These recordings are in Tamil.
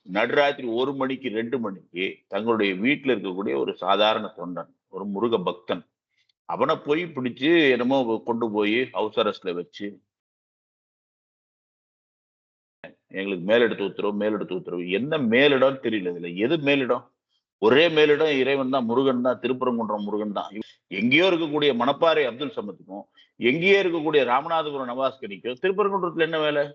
நடுராத்திரி 1 மணிக்கு 2 மணிக்கு தங்களுடைய வீட்டுல இருக்கக்கூடிய ஒரு சாதாரண தொண்டன், ஒரு முருக பக்தன், அவனை போய் பிடிச்சு என்னமோ கொண்டு போய் ஹவுஸ் அரெஸ்ட்ல வச்சு எங்களுக்கு மேலெடுத்து உத்தரவு என்ன மேலிடம் தெரியல. இதுல எது மேலிடம்? ஒரே மேலிடம் இறைவன் தான், முருகன் தான், திருப்பரங்குன்றம் முருகன் தான். எங்கேயோ இருக்கக்கூடிய மணப்பாறை அப்துல் சமத்துக்கும், எங்கேயோ இருக்கக்கூடிய ராமநாதபுரம் நவாஸ்கனிக்கும் திருப்பரங்குன்றத்துல என்ன வேலை?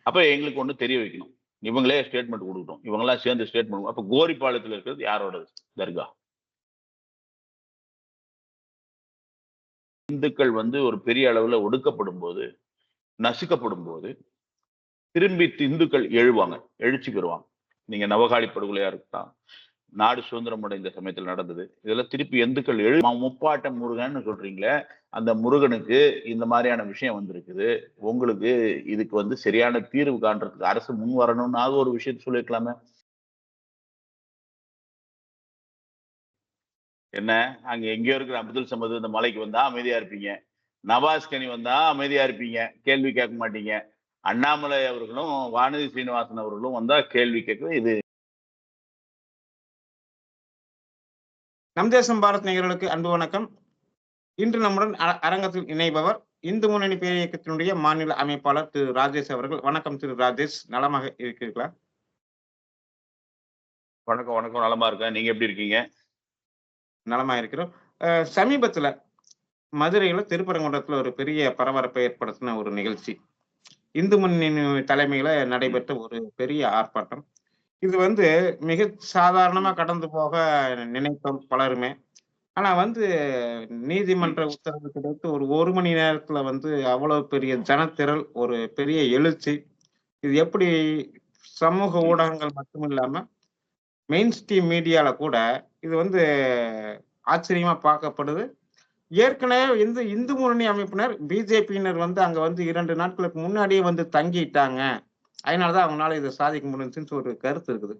அப்ப எங்களுக்கு ஒண்ணு தெரிய வைக்கணும். இவங்களே ஸ்டேட்மெண்ட் கொடுக்கட்டும். இவங்கெல்லாம் சேர்ந்து ஸ்டேட்மெண்ட். அப்ப கோரிப்பாளையத்துல இருக்கிறது யாரோடது தர்கா? இந்துக்கள் ஒரு பெரிய அளவுல ஒடுக்கப்படும் போது, நசுக்கப்படும் போது திரும்பி இந்துக்கள் எழுவாங்க, எழுச்சி பெறுவாங்க. நீங்க நவகாளி படுகொலையா இருக்கலாம், நாடு சுதந்திரம் அடைந்த சமயத்தில் நடந்தது, இதெல்லாம் திருப்பி இந்துக்கள் முப்பாட்ட முருகன் சொல்றீங்களே, அந்த முருகனுக்கு இந்த மாதிரியான விஷயம் வந்திருக்குது, உங்களுக்கு இதுக்கு சரியான தீர்வு காண்றதுக்கு அரசு முன் வரணும்னு ஒரு விஷயத்த சொல்லிருக்கலாமே. என்ன அங்க எங்கேயோ இருக்கிற அப்துல் சமது இந்த மலைக்கு வந்தா அமைதியா இருப்பீங்க, நவாஸ்கனி வந்தா அமைதியா இருப்பீங்க, கேள்வி கேட்க மாட்டீங்க. அண்ணாமலை அவர்களும் வானதி சீனிவாசன் அவர்களும் வந்தா கேள்வி கேட்க. இது நம் தேசம் பாரத் நேயர்களுக்கு அன்பு வணக்கம். இன்று நம்முடன் அரங்கத்தில் இணைபவர் இந்து முன்னணி பேரியக்கத்தினுடைய மாநில அமைப்பாளர் திரு ராஜேஷ் அவர்கள். வணக்கம் திரு ராஜேஷ், நலமாக இருக்கிறீர்களா? வணக்கம் வணக்கம், நலமா இருக்கேன். நீங்க எப்படி இருக்கீங்க? நலமா இருக்கிறோம். சமீபத்துல மதுரையில திருப்பரங்குன்றத்துல ஒரு பெரிய பரபரப்பை ஏற்படுத்தின ஒரு நிகழ்ச்சி, இந்து முன்னணி தலைமையில நடைபெற்ற ஒரு பெரிய ஆர்ப்பாட்டம். இது மிக சாதாரணமா கடந்து போக நினைத்தோம் பலருமே. ஆனா நீதிமன்ற உத்தரவு கிடைத்து ஒரு மணி நேரத்துல அவ்வளவு பெரிய ஜனத்திரள், ஒரு பெரிய எழுச்சி. இது எப்படி சமூக ஊடகங்கள் மட்டும் இல்லாம மெயின் ஸ்ட்ரீம் மீடியால கூட இது ஆச்சரியமா பார்க்கப்படுது. ஏற்கனவே இந்து முன்னணி அமைப்பினர், பிஜேபியினர் அங்க 2 நாட்களுக்கு முன்னாடியே தங்கிட்டாங்க. அதனாலதான் அவங்களால இதை சாதிக்க முடிஞ்சுன்னு ஒரு கருத்து இருக்குது.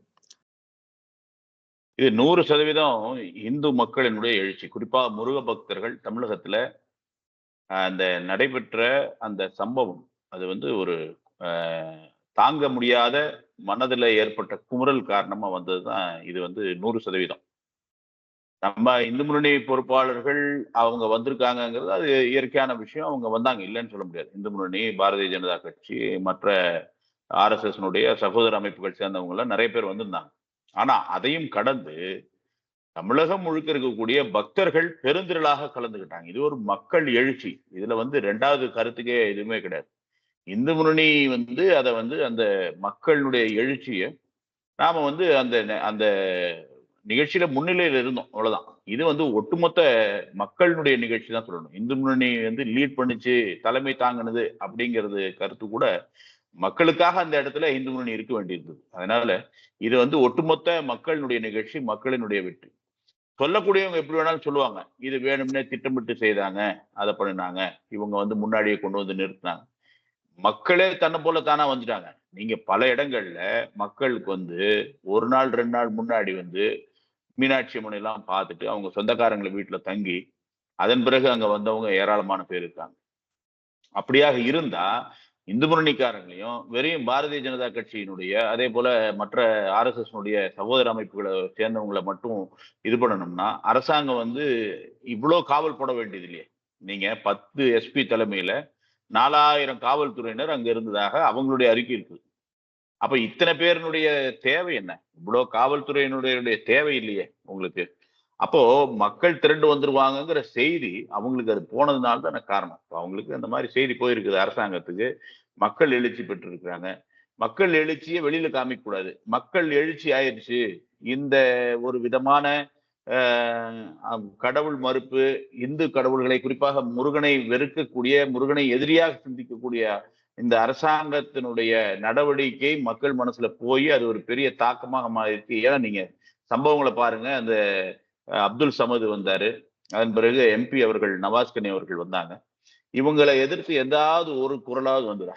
இது 100% இந்து மக்களினுடைய எழுச்சி. குறிப்பா முருக பக்தர்கள் தமிழகத்துல அந்த நடைபெற்ற அந்த சம்பவம், அது ஒரு தாங்க முடியாத மனதுல ஏற்பட்ட குமுறல் காரணமா வந்ததுதான். இது 100%. நம்ம இந்து முன்னணி பொறுப்பாளர்கள் அவங்க வந்திருக்காங்கிறது அது இயற்கையான விஷயம். அவங்க வந்தாங்க, இல்லைன்னு சொல்ல முடியாது. இந்து முன்னணி, பாரதிய ஜனதா கட்சி, மற்ற RSS சகோதர அமைப்புகள் சேர்ந்தவங்க எல்லாம் நிறைய பேர் வந்திருந்தாங்க. ஆனா அதையும் கடந்து தமிழகம் முழுக்க இருக்கக்கூடிய பக்தர்கள் பெருந்திரளாக கலந்துக்கிட்டாங்க. இது ஒரு மக்கள் எழுச்சி. இதுல 2வது கருத்துக்கே எதுவுமே கிடையாது. இந்து முன்னணி அதை அந்த மக்களுடைய எழுச்சியை நாம அந்த அந்த நிகழ்ச்சியில முன்னிலையில இருந்தோம், அவ்வளவுதான். இது ஒட்டுமொத்த மக்களுடைய நிகழ்ச்சி தான் சொல்லணும். இந்து முன்னணி லீட் பண்ணிச்சு, தலைமை தாங்கினது அப்படிங்கிறது கருத்து கூட மக்களுக்காக அந்த இடத்துல இந்து முன்னணி இருக்க வேண்டியிருந்தது. அதனால இது ஒட்டுமொத்த மக்களுடைய நிகழ்ச்சி, மக்களினுடைய வெற்றி. சொல்லக்கூடியவங்க எப்படி வேணாலும் சொல்லுவாங்க, இது வேணும்னே திட்டமிட்டு செய்தாங்க, அதை பண்ணினாங்க, இவங்க முன்னாடியே கொண்டு நிறுத்தினாங்க. மக்களே தன்னை போல தானா வந்துட்டாங்க. நீங்க பல இடங்கள்ல மக்களுக்கு 1 நாள் 2 நாள் முன்னாடி மீனாட்சி அம்மனை எல்லாம் பார்த்துட்டு அவங்க சொந்தக்காரங்களை வீட்டுல தங்கி அதன் பிறகு அங்க வந்தவங்க ஏராளமான பேர் இருக்காங்க. அப்படியாக இருந்தா இந்து முன்னணிக்காரங்களையும் வெறும் பாரதிய ஜனதா கட்சியினுடைய அதே போல மற்ற RSS சகோதர அமைப்புகளை சேர்ந்தவங்களை மட்டும் இது பண்ணணும்னா அரசாங்கம் இவ்வளவு காவல் போட வேண்டியது இல்லையே. நீங்க 10 SP தலைமையில 4000 காவல்துறையினர் அங்க இருந்ததாக அவங்களுடைய அறிக்கை இருக்கு. அப்ப இத்தனை பேருடைய தேவை என்ன? இவ்வளவு காவல்துறையினுடைய தேவை இல்லையே உங்களுக்கு. அப்போ மக்கள் திரண்டு வந்துருவாங்கங்கிற செய்தி அவங்களுக்கு அது போனதுனால தானே காரணம். அவங்களுக்கு அந்த மாதிரி செய்தி போயிருக்குது அரசாங்கத்துக்கு. மக்கள் எழுச்சி பெற்று இருக்கிறாங்க. மக்கள் எழுச்சியை வெளியில காமிக்க கூடாது. மக்கள் எழுச்சி ஆயிடுச்சு, இந்த ஒரு விதமான கடவுள் மறுப்பு, இந்து கடவுள்களை குறிப்பாக முருகனை வெறுக்கக்கூடிய, முருகனை எதிரியாக சிந்திக்கக்கூடிய இந்த அரசாங்கத்தினுடைய நடவடிக்கை மக்கள் மனசுல போய் அது ஒரு பெரிய தாக்கமாக மாறிருக்கு. ஏன்னா நீங்க சம்பவங்களை பாருங்க. அந்த அப்துல் சமது வந்தாரு, அதன் பிறகு MP அவர்கள் நவாஸ்கனி அவர்கள் வந்தாங்க. இவங்களை எதிர்த்து ஏதாவது ஒரு குரலாவது வந்துடா.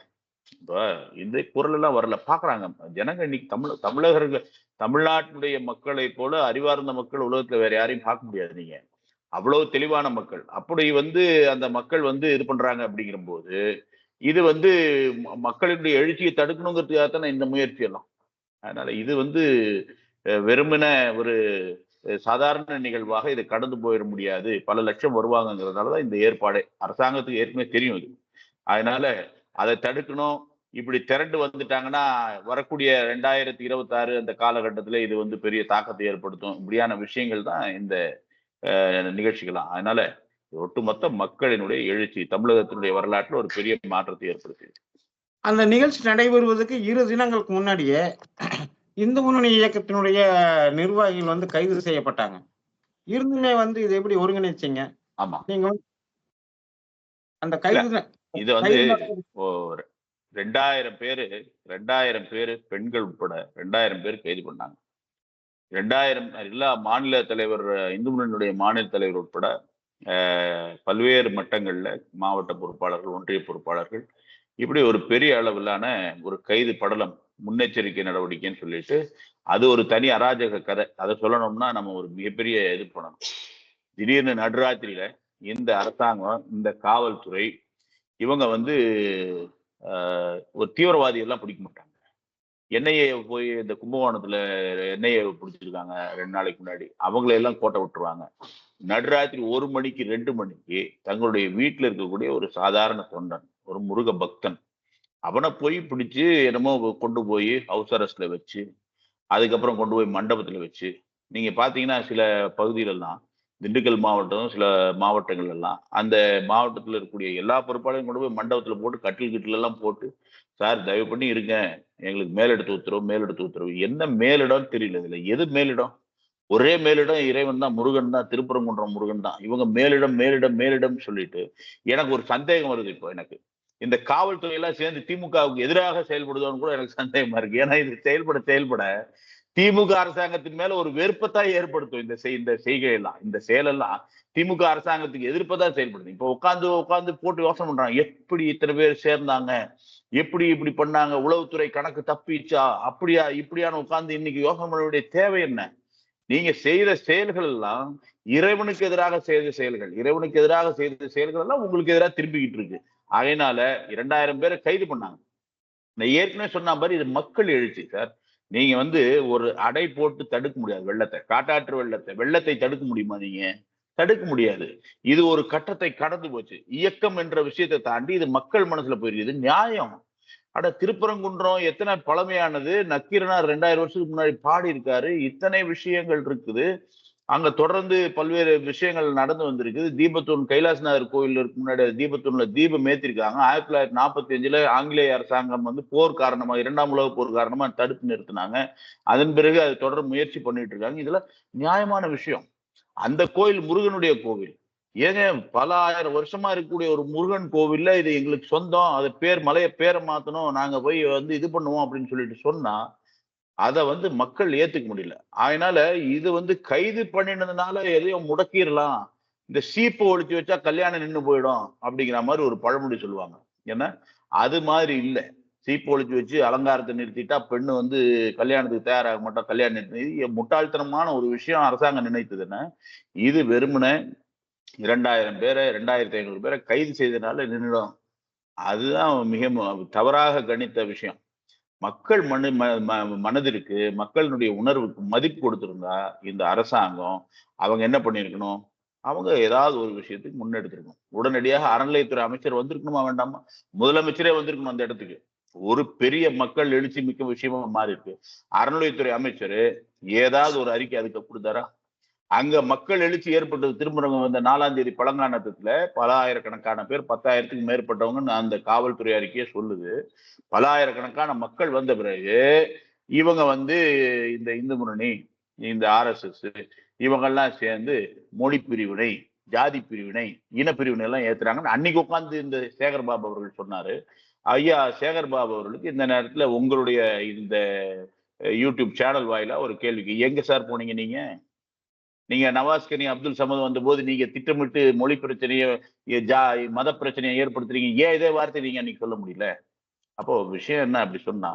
இப்ப இந்த குரல் எல்லாம் வரல, பாக்குறாங்க ஜனங்க. இன்னைக்கு தமிழகர்கள், தமிழ்நாட்டினுடைய மக்களை போல அறிவார்ந்த மக்கள் உலகத்துல வேற யாரையும் பார்க்க முடியாது. நீங்க அவ்வளவு தெளிவான மக்கள். அப்படி அந்த மக்கள் இது பண்றாங்க அப்படிங்கிற போது இது வந்து மக்களுடைய எழுச்சியை தடுக்கணுங்கிறதுக்காக தானே இந்த முயற்சி எல்லாம். அதனால இது வந்து வெறுமன ஒரு சாதாரண நிகழ்வாக இதை கடந்து போயிட முடியாது. பல லட்சம் வருவாங்கங்கிறதுனாலதான் இந்த ஏற்பாடே. அரசாங்கத்துக்கு ஏற்கனவே தெரியும் இது. அதனால அதை தடுக்கணும். இப்படி திரண்டு வந்துட்டாங்கன்னா வரக்கூடிய 2026 அந்த காலகட்டத்துல இது வந்து பெரிய தாக்கத்தை ஏற்படுத்தும். இப்படியான விஷயங்கள் தான் இந்த நிகழ்ச்சிகளாம். அதனால ஒட்டுமொத்த மக்களினுடைய எழுச்சி தமிழகத்தினுடைய வரலாற்றுல ஒரு பெரிய மாற்றத்தை ஏற்படுத்தி. அந்த நிகழ்ச்சி நடைபெறுவதற்கு 2 தினங்களுக்கு முன்னாடியே இந்து முன்னணி இயக்கத்தினுடைய நிர்வாகிகள் வந்து கைது செய்யப்பட்டாங்க. இருந்துமே வந்து இதை எப்படி ஒருங்கிணைச்சீங்க? ஆமா. நீங்க அந்த இல்ல கைது இது வந்து 2000 பேரு பெண்கள் உட்பட 2000 பேர் கைது பண்ணாங்க. 2000 எல்லா மாநில தலைவர் இந்து முன்னணியுடைய மாநில தலைவர் உட்பட பல்வேறு மட்டங்கள்ல மாவட்ட பொறுப்பாளர்கள், ஒன்றிய பொறுப்பாளர்கள் இப்படி ஒரு பெரிய அளவிலான ஒரு கைது படலம் முன்னெச்சரிக்கை நடவடிக்கைன்னு சொல்லிட்டு அது ஒரு தனி அராஜக கதை. அதை சொல்லணும்னா நம்ம ஒரு மிகப்பெரிய இது பண்ணணும். திடீர்னு நடுராத்திரியில இந்த அரசாங்கம், இந்த காவல்துறை இவங்க வந்து ஒரு தீவிரவாதி எல்லாம் பிடிக்க மாட்டாங்க. என்ஐஏ போய் இந்த கும்பகோணத்துல என்ஐஏ பிடிச்சிருக்காங்க 2 நாளைக்கு முன்னாடி. அவங்களை எல்லாம் கோட்டை விட்டுருவாங்க. நடுராத்திரி 1 மணிக்கு 2 மணிக்கு தங்களுடைய வீட்டுல இருக்கக்கூடிய ஒரு சாதாரண தொண்டன், ஒரு முருக பக்தன், அவனை போய் பிடிச்சு என்னமோ கொண்டு போய் ஹவுஸ் அரெஸ்ட்ல வச்சு, அதுக்கப்புறம் கொண்டு போய் மண்டபத்துல வச்சு, நீங்க பாத்தீங்கன்னா சில பகுதிகளெல்லாம் திண்டுக்கல் மாவட்டம், சில மாவட்டங்கள் எல்லாம் அந்த மாவட்டத்துல இருக்கக்கூடிய எல்லா பொறுப்பாளையும் கொண்டு போய் மண்டபத்துல போட்டு கட்டில் எல்லாம் போட்டு, சார் தயவு பண்ணி இருங்க, எங்களுக்கு மேலெடுத்து உத்தரவு. என்ன மேலிடம் தெரியல. இதுல எது மேலிடம்? ஒரே மேலிடம் இறைவன் தான், முருகன் தான், திருப்பரங்குன்றம் முருகன் தான். இவங்க மேலிடம் சொல்லிட்டு எனக்கு ஒரு சந்தேகம் வருது. இப்போ எனக்கு இந்த காவல்துறை எல்லாம் சேர்ந்து திமுகவுக்கு எதிராக செயல்படுதோன்னு கூட எனக்கு சந்தேகமா இருக்கு. ஏன்னா இது செயல்பட திமுக அரசாங்கத்தின் மேல ஒரு வெறுப்பத்தான் ஏற்படுத்தும். இந்த செய்கையெல்லாம், இந்த செயலெல்லாம் திமுக அரசாங்கத்துக்கு எதிர்ப்பதான் செயல்படுது. இப்போ உட்காந்து போட்டு யோசனை பண்றாங்க, எப்படி இத்தனை பேர் சேர்ந்தாங்க, எப்படி இப்படி பண்ணாங்க, உளவுத்துறை கணக்கு தப்பிச்சா, அப்படியா இப்படியான உட்கார்ந்து இன்னைக்கு யோசனை பண்ண வேண்டிய தேவை என்ன? நீங்க செய்த செயல்கள் எல்லாம் இறைவனுக்கு எதிராக செய்த செயல்கள் எல்லாம் உங்களுக்கு எதிராக திரும்பிக்கிட்டு இருக்கு. அதனால 2000 பேரை கைது பண்ணாங்க. நான் ஏற்கனவே சொன்ன மாதிரி இது மக்கள் எழுச்சி சார். நீங்க வந்து ஒரு அடை போட்டு தடுக்க முடியாது வெள்ளத்தை. காட்டாற்று வெள்ளத்தை தடுக்க முடியுமா நீங்க? தடுக்க முடியாது. இது ஒரு கட்டத்தை கடந்து போச்சு. இயக்கம் என்ற விஷயத்தை தாண்டி இது மக்கள் மனசுல போயிருக்கு. இது நியாயம். அட திருப்பரங்குன்றம் எத்தனை பழமையானது. நக்கீரனார் 2000 வருஷத்துக்கு முன்னாடி பாடி இருக்காரு. இத்தனை விஷயங்கள் இருக்குது. அங்க தொடர்ந்து பல்வேறு விஷயங்கள் நடந்து வந்திருக்குது. தீபத்தூண் கைலாசநாதர் கோயில் முன்னாடி தீபத்தூண்ல தீபம் ஏத்திருக்காங்க. 1945 ஆங்கிலேய அரசாங்கம் வந்து போர் காரணமா, 2ஆம் உலக போர் காரணமா தடுத்து நிறுத்தினாங்க. அதன் பிறகு அது தொடர் முயற்சி பண்ணிட்டு இருக்காங்க. இதெல்லாம் நியாயமான விஷயம். அந்த கோயில் முருகனுடைய கோவில். ஏங்க பல ஆயிரம் வருஷமா இருக்கக்கூடிய ஒரு முருகன் கோவில்ல இது எங்களுக்கு சொந்தம், அது மலையை பேரை மாத்தணும், நாங்க போய் வந்து இது பண்ணுவோம் அப்படின்னு சொல்லிட்டு சொன்னா அதை வந்து மக்கள் ஏத்துக்க முடியல. அதனால இது வந்து கைது பண்ணினதுனால எதையும் முடக்கிடலாம், இந்த சீப்பை ஒழிச்சு வச்சா கல்யாணம் நின்று போயிடும் அப்படிங்கிற மாதிரி ஒரு பழமொழி சொல்லுவாங்க. ஏன்னா அது மாதிரி இல்லை. சீப்பு ஒழிச்சு வச்சு அலங்காரத்தை நிறுத்திட்டா பெண்ணு வந்து கல்யாணத்துக்கு தயாராக மாட்டோம், கல்யாணம் நிறுத்தி முட்டாள்தனமான ஒரு விஷயம் அரசாங்கம் நினைத்ததுன்னா இது வெறுமனே 2000 பேரை 2500 பேரை கைது செய்ததுனால நின்றுடும். அதுதான் மிக தவறாக கணித்த விஷயம். மக்கள் மனதிற்கு, மக்களுடைய உணர்வுக்கு மதிப்பு கொடுத்திருந்தா இந்த அரசாங்கம் அவங்க என்ன பண்ணிருக்கணும்? அவங்க ஏதாவது ஒரு விஷயத்துக்கு முன்னெடுத்திருக்கணும். உடனடியாக அறநிலையத்துறை அமைச்சர் வந்திருக்கணுமா வேண்டாமா? முதலமைச்சரே வந்திருக்கணும் அந்த இடத்துக்கு. ஒரு பெரிய மக்கள் எழுச்சி மிக்க விஷயமா மாறி இருக்கு. அறநிலையத்துறை அமைச்சர் ஏதாவது ஒரு அறிக்கை அதுக்கு கொடுத்தாரா? அங்க மக்கள் எழுச்சி ஏற்பட்டது. திருமணம் வந்த 4ஆம் தேதி பழங்கானத்துல பல ஆயிரக்கணக்கான பேர், 10,000த்துக்கும் மேற்பட்டவங்க அந்த காவல்துறை அறிக்கையே சொல்லுது. பல ஆயிரக்கணக்கான மக்கள் வந்த பிறகு இவங்க வந்து இந்த இந்து முன்னணி, இந்த RSS இவங்கெல்லாம் சேர்ந்து மொழி பிரிவினை, ஜாதி பிரிவினை, இனப்பிரிவினை எல்லாம் ஏத்துறாங்கன்னு அன்னைக்கு உட்கார்ந்து இந்த சேகர்பாபு அவர்கள் சொன்னாரு. ஐயா சேகர்பாபு அவர்களுக்கு இந்த நேரத்துல உங்களுடைய இந்த யூடியூப் சேனல் வாயிலா ஒரு கேள்விக்கு, எங்க சார் போனீங்க நீங்க? நீங்க நவாஸ் கனி, அப்துல் சமத் வந்த போது நீங்க திட்டமிட்டு மொழி பிரச்சனையை, மத பிரச்சனையை ஏற்படுத்துறீங்க, ஏன் இதே வார்த்தை நீங்க அன்னைக்கு சொல்ல முடியல? அப்போ விஷயம் என்ன அப்படி சொன்னா,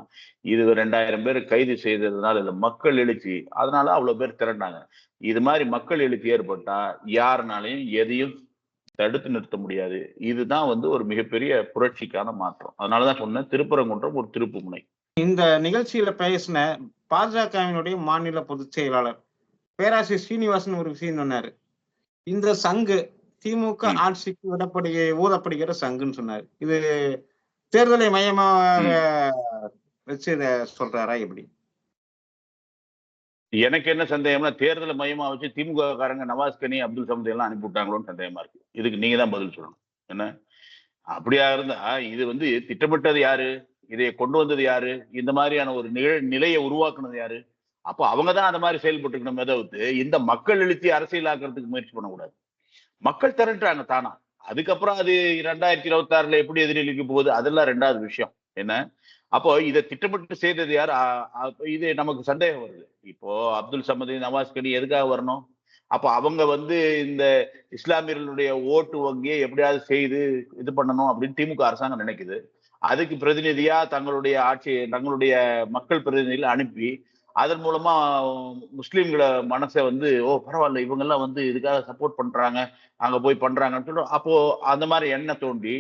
இது 2000 பேர் கைது செய்ததுனால இல்ல, மக்கள் எழுச்சி, அதனால அவ்வளவு பேர் திரண்டாங்க. இது மாதிரி மக்கள் எழுச்சி ஏற்பட்டா யாருனாலையும் எதையும் தடுத்து நிறுத்த முடியாது. இதுதான் வந்து ஒரு மிகப்பெரிய புரட்சிக்கான மாற்றம். அதனாலதான் சொன்னேன், திருப்பரங்குன்றம் ஒரு திருப்பு முனை. இந்த நிகழ்ச்சியில பேசின பாஜகவினுடைய மாநில பொதுச் செயலாளர் பேராசிரியர் ஸ்ரீனிவாசன் ஒரு விஷயம் சொன்னாரு. இந்த சங்கு திமுக ஆட்சிக்கு ஊதப்படுகிற சங்குன்னு சொன்னாரு. இது தேர்தலை மையமாக வச்சு இத சொல்றாரா எப்படி? எனக்கு என்ன சந்தேகம்னா, தேர்தலை மையமா வச்சு திமுக காரங்க நவாஸ்கனி, அப்துல் சமத் எல்லாம் அனுப்பி விட்டாங்களோன்னு சந்தேகமா இருக்கு. இதுக்கு நீங்க தான் பதில் சொல்லணும். என்ன அப்படியா இருந்தா இது வந்து திட்டமிட்டது யாரு? இதை கொண்டு வந்தது யாரு? இந்த மாதிரியான ஒரு நிலையை உருவாக்குனது யாரு? அப்போ அவங்க தான் அந்த மாதிரி செயல்பட்டுக்கணுமே தவிர்த்து இந்த மக்கள் எழுச்சி அரசியலாக்குறதுக்கு முயற்சி பண்ணக்கூடாது. மக்கள் திரட்டுறாங்க தானா. அதுக்கப்புறம் அது 2026ல எப்படி எதிரொலிக்க போகுது அதெல்லாம் 2வது விஷயம். என்ன அப்போ இதை திட்டமிட்டு செய்தது யார்? இது நமக்கு சந்தேகம் வருது. இப்போ அப்துல் சமது, நவாஸ்கனி எதுக்காக வரணும்? அப்ப அவங்க வந்து இந்த இஸ்லாமியர்களுடைய ஓட்டு வங்கியை எப்படியாவது செய்து இது பண்ணணும் அப்படின்னு திமுக அரசாங்கம் நினைக்குது. அதுக்கு பிரதிநிதியா தங்களுடைய மக்கள் பிரதிநிதிகளை அனுப்பி அதன் மூலமா முஸ்லீம்கள மனசை வந்து பரவாயில்ல இவங்க எல்லாம் வந்து இதுக்காக சப்போர்ட் பண்றாங்க, அங்க போய் பண்றாங்கன்னு சொல்லிட்டு அப்போ அந்த மாதிரி எண்ணெய் தோண்டி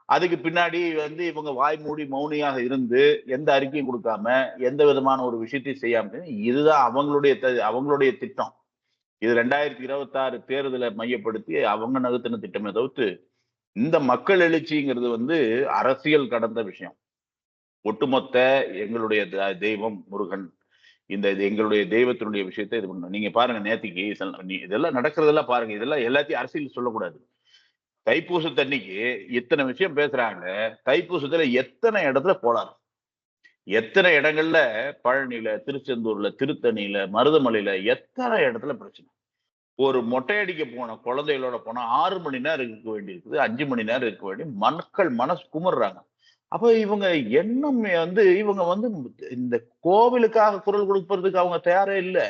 அதுக்கு பின்னாடி வந்து இவங்க வாய் மூடி மௌனியாக இருந்து எந்த அறிக்கையும் கொடுக்காம எந்த விதமான ஒரு விஷயத்தையும் செய்யாம இதுதான் அவங்களுடைய திட்டம். இது 2026 தேர்தலை மையப்படுத்தி அவங்க நகர்த்தின திட்டமே தவிர்த்து இந்த மக்கள் எழுச்சிங்கிறது வந்து அரசியல் கடந்த விஷயம். ஒட்டுமொத்த எங்களுடைய தெய்வம் முருகன், எங்களுடைய தெய்வத்தினுடைய விஷயத்தை இது பண்ணணும். நீங்க பாருங்க, நேத்திக்கு இதெல்லாம் நடக்கிறதெல்லாம் பாருங்க. இதெல்லாம் எல்லாத்தையும் அரசியல் சொல்லக்கூடாது. தைப்பூசத்தன்னைக்கு இத்தனை விஷயம் பேசுறாங்க. தைப்பூசத்துல எத்தனை இடத்துல போலாரு, எத்தனை இடங்கள்ல, பழனியில, திருச்செந்தூர்ல, திருத்தணியில, மருதமலையில எத்தனை இடத்துல பிரச்சனை. ஒரு மொட்டையடிக்க போன குழந்தைகளோட போனா 6 மணி நேரம் இருக்க வேண்டியிருக்குது, 5 மணி நேரம் இருக்க வேண்டிய மக்கள் மனசு குமுறாங்க. அப்ப இவங்க எண்ணம் வந்து இவங்க வந்து இந்த கோவிலுக்காக குரல் கொடுப்பதற்கு அவங்க தயாரே இல்லை.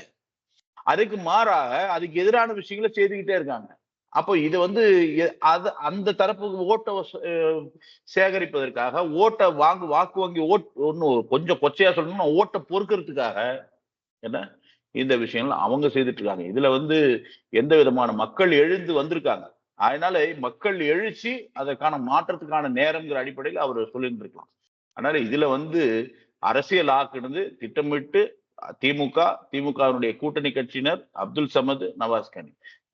அதுக்கு மாறாக அதுக்கு எதிரான விஷயங்களை செய்துக்கிட்டே இருக்காங்க. அப்போ இது வந்து அந்த தரப்புக்கு ஓட்டை சேகரிப்பதற்காக வாக்கு வங்கி ஒண்ணு கொஞ்சம் கொச்சையா சொல்லணும்னா ஓட்டை பொறுக்கிறதுக்காக என்ன இந்த விஷயங்கள் அவங்க செய்துட்டு இருக்காங்க. இதுல வந்து எந்த விதமான மக்கள் எழுந்து வந்திருக்காங்க. அதனால மக்கள் எழுச்சி அதற்கான மாற்றத்துக்கான நேரம்ங்கிற அடிப்படையில் அவர் சொல்லிட்டு இருக்கலாம். அதனால இதுல வந்து அரசியல் ஆக்குனது திட்டமிட்டு திமுகவினுடைய கூட்டணி கட்சியினர், அப்துல் சமது, நவாஸ்கனி.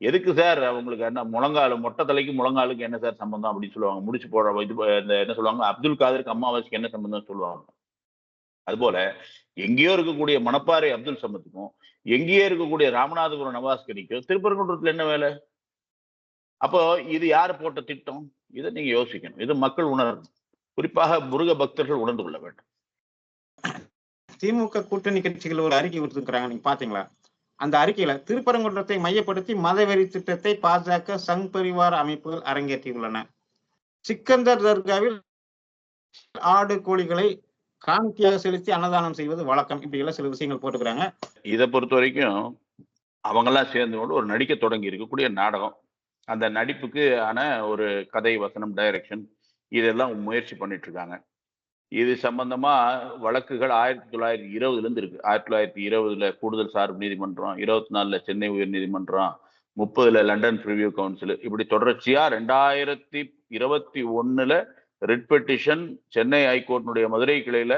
எதுக்கு சார் அவங்களுக்கு என்ன மொட்டை தலைக்கு முழங்காலுக்கு என்ன சார் சம்பந்தம் அப்படின்னு சொல்லுவாங்க. முடிச்சு போடுற இது என்ன சொல்லுவாங்க, அப்துல் காதருக்கு அம்மாவாசிக்கு என்ன சம்பந்தம் சொல்லுவாங்க. அதுபோல எங்கேயோ இருக்கக்கூடிய மணப்பாறை அப்துல் சமத்துக்கும் எங்கேயோ இருக்கக்கூடிய ராமநாதபுரம் நவாஸ்கனிக்கும் திருப்பரங்குன்றத்துல என்ன வேலை? அப்போ இது யாரு போட்ட திட்டம்? இதை நீங்க யோசிக்கணும். இது மக்கள் உணரணும். குறிப்பாக முருக பக்தர்கள் உணர்ந்து கொள்ள வேண்டும். திமுக கூட்டணி கட்சிகள் ஒரு அறிக்கை விடுத்திருக்கிறாங்க, நீங்க பாத்தீங்களா? அந்த அறிக்கையில திருப்பரங்குன்றத்தை மையப்படுத்தி மதவெறி திட்டத்தை பாஜக சங் பரிவார அமைப்புகள் அரங்கேற்றியுள்ளன. சிக்கந்தர் தர்காவில் ஆடு கோழிகளை காணிக்கையாக செலுத்தி அன்னதானம் செய்வது வழக்கம். இப்படி எல்லாம் சில விஷயங்கள் போட்டுக்கிறாங்க. இதை பொறுத்த வரைக்கும் அவங்கெல்லாம் சேர்ந்து கொண்டு ஒரு நடிக்க தொடங்கி இருக்கக்கூடிய நாடகம். அந்த நடிப்புக்கு ஆன ஒரு கதை, வசனம், டைரக்ஷன் இதெல்லாம் முயற்சி பண்ணிட்டு இருக்காங்க. இது சம்பந்தமா வழக்குகள் 1920ல இருந்து இருக்கு. 1920ல கூடுதல் சார்பு நீதிமன்றம், 24ல சென்னை உயர் நீதிமன்றம், 30ல லண்டன் பிரிவியூ கவுன்சில், இப்படி தொடர்ச்சியா 2021ல ரிட் பெட்டிஷன் சென்னை ஹைகோர்ட்டினுடைய மதுரை கிளையில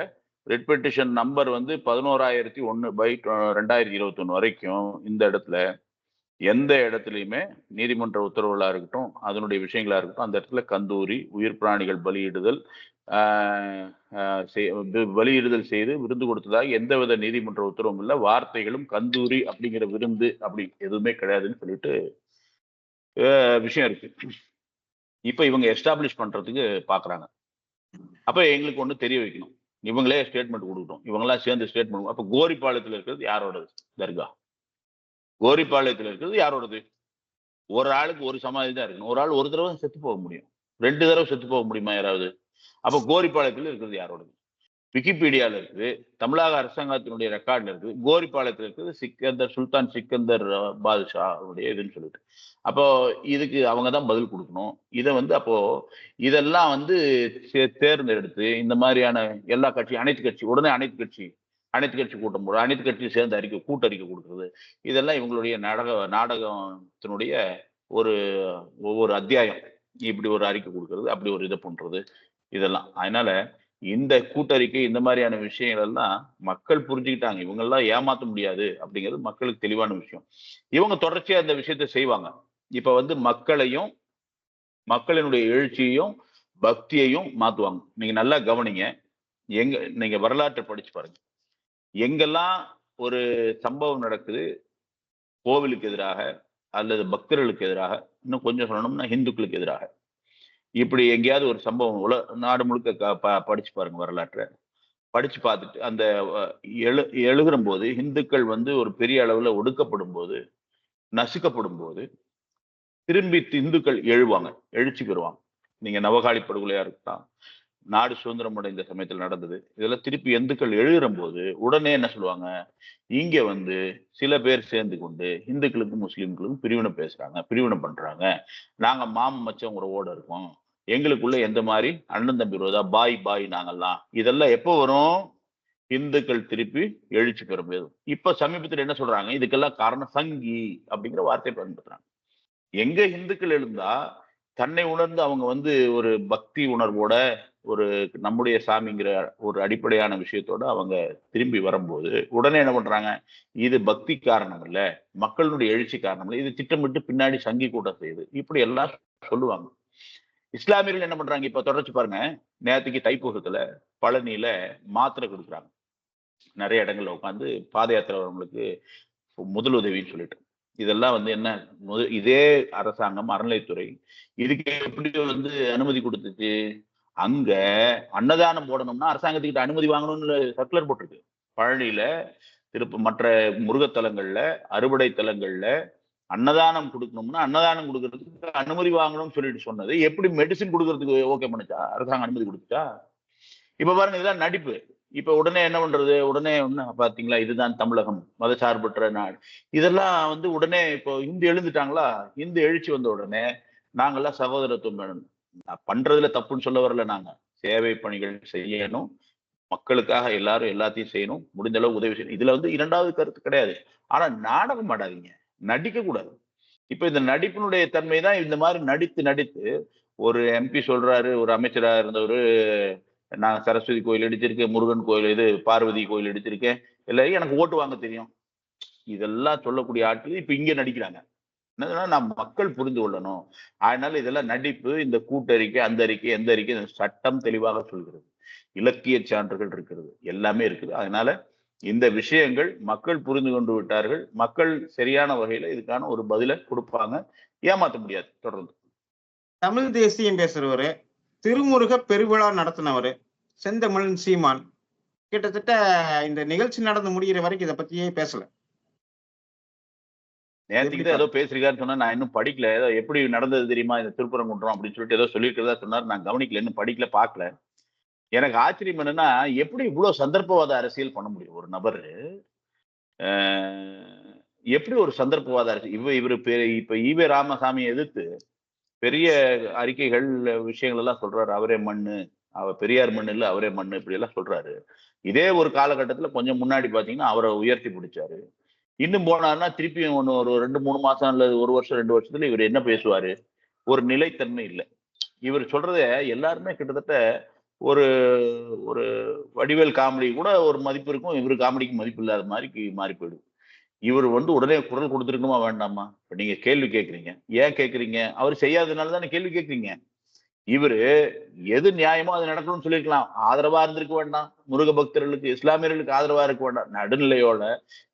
ரிட் பெட்டிஷன் நம்பர் வந்து 11,001/2021 வரைக்கும் இந்த இடத்துல எந்த இடத்துலையுமே நீதிமன்ற உத்தரவுகளா இருக்கட்டும், அதனுடைய விஷயங்களா இருக்கட்டும், அந்த இடத்துல கந்தூரி, உயிர் பிராணிகள் பலியிடுதல் பலியிடுதல் செய்து விருந்து கொடுத்ததாக எந்தவித நீதிமன்ற உத்தரவும் இல்லை. வார்த்தைகளும் கந்தூரி அப்படிங்கிற விருந்து அப்படி எதுவுமே கிடையாதுன்னு சொல்லிட்டு விஷயம் இருக்கு. இப்ப இவங்க எஸ்டாப்ளிஷ் பண்றதுக்கு பாக்குறாங்க. அப்ப எங்களுக்கு ஒண்ணு தெரிய வைக்கணும். இவங்களே ஸ்டேட்மெண்ட் கொடுக்கட்டும். இவங்களா சேர்ந்து ஸ்டேட்மெண்ட். அப்ப கோரிப்பாளையத்துல இருக்கிறது யாரோடது தர்கா? கோரிப்பாளையத்துல இருக்கிறது யாரோடது? ஒரு ஆளுக்கு ஒரு சமாதி தான் இருக்கணும். ஒரு ஆள் ஒரு தடவை செத்து போக முடியும், 2 தடவை செத்து போக முடியுமா யாராவது? அப்ப கோரிப்பாளையத்துல இருக்கிறது யாரோடது? விக்கிபீடியால இருக்குது, தமிழக அரசாங்கத்தினுடைய ரெக்கார்ட்ல இருக்குது, கோரிப்பாளையத்துல இருக்குது சுல்தான் சிக்கந்தர் பாதுஷா அவருடைய இதுன்னு சொல்லிட்டு. அப்போ இதுக்கு அவங்க தான் பதில் கொடுக்கணும். இதை வந்து அப்போ இதெல்லாம் வந்து தேர்ந்தெடுத்து இந்த மாதிரியான எல்லா கட்சி உடனே அனைத்து கட்சி கூட்டம் போடு, அனைத்து கட்சியும் சேர்ந்து கூட்டறிக்கை கொடுக்குறது, இதெல்லாம் இவங்களுடைய நாடகத்தினுடைய ஒரு ஒவ்வொரு அத்தியாயம் இப்படி ஒரு அறிக்கை கொடுக்கறது, அப்படி ஒரு இதை பண்றது, இதெல்லாம். அதனால இந்த கூட்டறிக்கை இந்த மாதிரியான விஷயங்கள் எல்லாம் மக்கள் புரிஞ்சுக்கிட்டாங்க. இவங்கெல்லாம் ஏமாத்த முடியாது அப்படிங்கிறது மக்களுக்கு தெளிவான விஷயம். இவங்க தொடர்ச்சியா இந்த விஷயத்தை செய்வாங்க. இப்ப வந்து மக்களையும் மக்களினுடைய எழுச்சியையும் பக்தியையும் மாத்துவாங்க. நீங்க நல்லா கவனிங்க. நீங்க வரலாற்றை படிச்சு பாருங்க. எங்கெல்லாம் ஒரு சம்பவம் நடக்குது கோவிலுக்கு எதிராக அல்லது பக்தர்களுக்கு எதிராக, இன்னும் கொஞ்சம் சொல்லணும்னா இந்துக்களுக்கு எதிராக, இப்படி எங்கேயாவது ஒரு சம்பவம் நாடு முழுக்க படிச்சு பாருங்க வரலாற்றை. படிச்சு பார்த்துட்டு அந்த எழுகிற போது இந்துக்கள் வந்து ஒரு பெரிய அளவுல ஒடுக்கப்படும் போது, நசுக்கப்படும் போது திரும்பி இந்துக்கள் எழுவாங்க, எழுச்சி பெறுவாங்க. நீங்க நவகாளி படுகொலையா இருக்கலாம், நாடு சுதந்திரம் அடைந்த சமயத்தில் நடந்தது, இதெல்லாம் திருப்பி இந்துக்கள் எழுகிற போது உடனே என்ன சொல்லுவாங்க, இங்க வந்து சில பேர் சேர்ந்து கொண்டு இந்துக்களுக்கும் முஸ்லிம்களுக்கும் பிரிவினை பேசுறாங்க, பிரிவினை பண்றாங்க, நாங்க மாமன் மச்சம் உறவோட இருக்கோம், எங்களுக்குள்ள எந்த மாதிரி அண்ணன் தம்பி ரோதா பாய் பாய் நாங்கெல்லாம், இதெல்லாம் எப்போ வரும், இந்துக்கள் திருப்பி எழுச்சி பெறும். இப்ப சமீபத்தில் என்ன சொல்றாங்க, இதுக்கெல்லாம் காரணம் சங்கி அப்படிங்கிற வார்த்தையை பயன்படுத்துறாங்க. எங்க இந்துக்கள் எழுந்தா தன்னை உணர்ந்து அவங்க வந்து ஒரு பக்தி உணர்வோட ஒரு நம்முடைய சாமிங்கிற ஒரு அடிப்படையான விஷயத்தோட அவங்க திரும்பி வரும்போது உடனே என்ன பண்றாங்க, இது பக்தி காரணம் இல்ல, மக்களுடைய எழுச்சி காரணம் இல்ல, இது திட்டமிட்டு பின்னாடி சங்கி கூட்டம் செய்யுது, இப்படி எல்லாம் சொல்லுவாங்க. இஸ்லாமியர்கள் என்ன பண்றாங்க, இப்ப தொடர்ச்சி பாருங்க, நேற்றுக்கு தைப்பூசத்துல பழனியில மாத்திரை கொடுக்குறாங்க. நிறைய இடங்கள்ல உட்காந்து பாத யாத்திரை வரவங்களுக்கு முதலுதவின்னு சொல்லிட்டு, இதெல்லாம் வந்து என்ன, இதே அரசாங்கம் அறநிலைத்துறை இதுக்கு எப்படி வந்து அனுமதி கொடுத்துச்சு, அங்க அன்னதானம் போடணும்னா அரசாங்கத்துக்கிட்ட அனுமதி வாங்கணும்னு சர்க்குலர் போட்டிருக்கு. பழனியில மற்ற முருகத்தலங்கள்ல அறுவடை தலங்கள்ல அன்னதானம் கொடுக்கணும்னா அன்னதானம் கொடுக்கறதுக்கு அனுமதி வாங்கணும்னு சொல்லிட்டு சொன்னது எப்படி மெடிசின் கொடுக்கறதுக்கு ஓகே பண்ணுச்சா, அரசாங்கம் அனுமதி கொடுத்துச்சா? இப்ப பாருங்க, இதுதான் நடிப்பு. இப்ப உடனே என்ன பண்றது, உடனே பாத்தீங்களா, இதுதான் தமிழகம் மதசார்பற்ற நாடு, இதெல்லாம் வந்து உடனே இப்போ இந்து எழுந்துட்டாங்களா, இந்து எழுச்சி வந்த உடனே நாங்கெல்லாம் சகோதரத்துவம் வேணும், பண்றதுல தப்புன்னு சொல்ல வரல, நாங்க சேவை பணிகள் செய்யணும், மக்களுக்காக எல்லாரும் எல்லாத்தையும் செய்யணும், முடிஞ்ச அளவு உதவி செய்யணும், இதுல வந்து இரண்டாவது கருத்து கிடையாது. ஆனா நாடகம் ஆடாதீங்க, நடிக்க கூடாது. இப்ப இந்த நடிப்பினுடைய தன்மை தான், இந்த மாதிரி நடித்து நடித்து ஒரு எம்பி சொல்றாரு, ஒரு அமைச்சரா இருந்தவர், நான் சரஸ்வதி கோயில் அடிச்சிருக்கேன், முருகன் கோயில் இது பார்வதி கோயில் அடிச்சிருக்கேன், எல்லாரும் எனக்கு ஓட்டு வாங்க தெரியும், இதெல்லாம் சொல்லக்கூடிய ஆட்கள் இப்ப இங்க நடிக்கிறாங்க. என்னதுன்னா, நாம் மக்கள் புரிந்து கொள்ளணும், அதனால இதெல்லாம் நடிப்பு. இந்த கூட்டறிக்கை அந்த அறிக்கை எந்த அறிக்கை சட்டம் தெளிவாக சொல்கிறது, இலக்கிய சான்றுகள் இருக்கிறது, எல்லாமே இருக்குது. அதனால இந்த விஷயங்கள் மக்கள் புரிந்து கொண்டு விட்டார்கள், மக்கள் சரியான வகையில இதுக்கான ஒரு பதிலை கொடுப்பாங்க, ஏமாத்த முடியாது. தொடர்ந்து தமிழ் தேசியம் பேசுறவரு, திருமுருக பெருவிழா நடத்தினவரு செந்தமிழன் சீமான் கிட்டத்தட்ட இந்த நிகழ்ச்சி நடந்து முடிகிற வரைக்கும் இதை பத்தியே பேசல. நேற்றுக்கு தான் ஏதோ பேசுறீங்கன்னு சொன்னா, நான் இன்னும் படிக்கல, ஏதோ எப்படி நடந்தது தெரியுமா இந்த திருப்பரங்குன்றம் அப்படின்னு சொல்லிட்டு ஏதோ சொல்லியிருக்கிறதா சொன்னார், நான் கவனிக்கல, இன்னும் படிக்கல, பார்க்கல. எனக்கு ஆச்சரியம் என்னன்னா, எப்படி இவ்வளவு சந்தர்ப்பவாத அரசியல் பண்ண முடியும் ஒரு நபர், எப்படி ஒரு சந்தர்ப்பவாத அரசியல், இவரு இப்ப ஈவே ராமசாமியை எதிர்த்து பெரிய அறிக்கைகள் விஷயங்கள் எல்லாம் சொல்றாரு, அவரே மண்ணு, பெரியார் மண்ணு இல்ல அவரே மண்ணு, இப்படி எல்லாம் சொல்றாரு. இதே ஒரு காலகட்டத்துல கொஞ்சம் முன்னாடி பாத்தீங்கன்னா அவரை உயர்த்தி பிடிச்சாரு. இன்னும் போனாருன்னா திருப்பியும் ஒண்ணு ஒரு 2-3 மாசம் அல்லது 1 வருஷம் 2 வருஷத்துல இவர் என்ன பேசுவாரு, ஒரு நிலைத்தன்மை இல்லை. இவர் சொல்றத எல்லாருமே கிட்டத்தட்ட ஒரு ஒரு வடிவேல் காமெடி கூட ஒரு மதிப்பு இருக்கும், இவரு காமெடிக்கு மதிப்பு இல்லாத மாதிரி மாறி போயிடும். இவர் வந்து உடனே குரல் கொடுத்துருக்கணுமா வேண்டாமா? இப்ப நீங்க கேள்வி கேட்கறீங்க, ஏன் கேட்கறீங்க, அவர் செய்யாததுனால தானே கேள்வி கேட்கறீங்க. இவரு எது நியாயமோ அது நடக்கணும்னு சொல்லியிருக்கலாம், ஆதரவா இருந்திருக்க வேண்டாம், முருக பக்தர்களுக்கு இஸ்லாமியர்களுக்கு ஆதரவா இருக்க வேண்டாம், நடுநிலையோட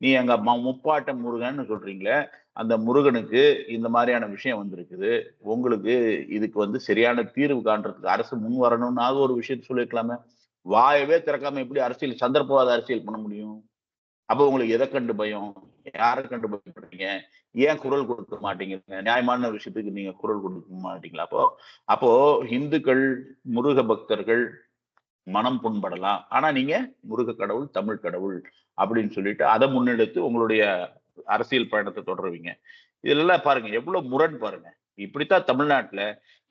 நீ எங்க முப்பாட்ட முருகன்னு சொல்றீங்களே, அந்த முருகனுக்கு இந்த மாதிரியான விஷயம் வந்திருக்குது, உங்களுக்கு இதுக்கு வந்து சரியான தீர்வு காண்றதுக்கு அரசு முன் வரணும்னு ஒரு விஷயத்த சொல்லியிருக்கலாமே. வாயவே திறக்காம எப்படி அரசியல் சந்தர்ப்பவாத அரசியல் பண்ண முடியும்? அப்ப உங்களுக்கு எதை கண்டு பயம், யாரை கண்டு பயப்படுறீங்க, ஏன் குரல் கொடுக்க மாட்டீங்க, நியாயமான விஷயத்துக்கு நீங்க குரல் கொடுக்க மாட்டீங்களா? அப்போ அப்போ இந்துக்கள் முருக பக்தர்கள் மனம் புண்படலாம், ஆனா நீங்க முருக கடவுள் தமிழ் கடவுள் அப்படின்னு சொல்லிட்டு அதை முன்னெடுத்து உங்களுடைய அரசியல் பயணத்தை தொடருவீங்க. இதுல பாருங்க எவ்வளவு முரண் பாருங்க. இப்படித்தான் தமிழ்நாட்டுல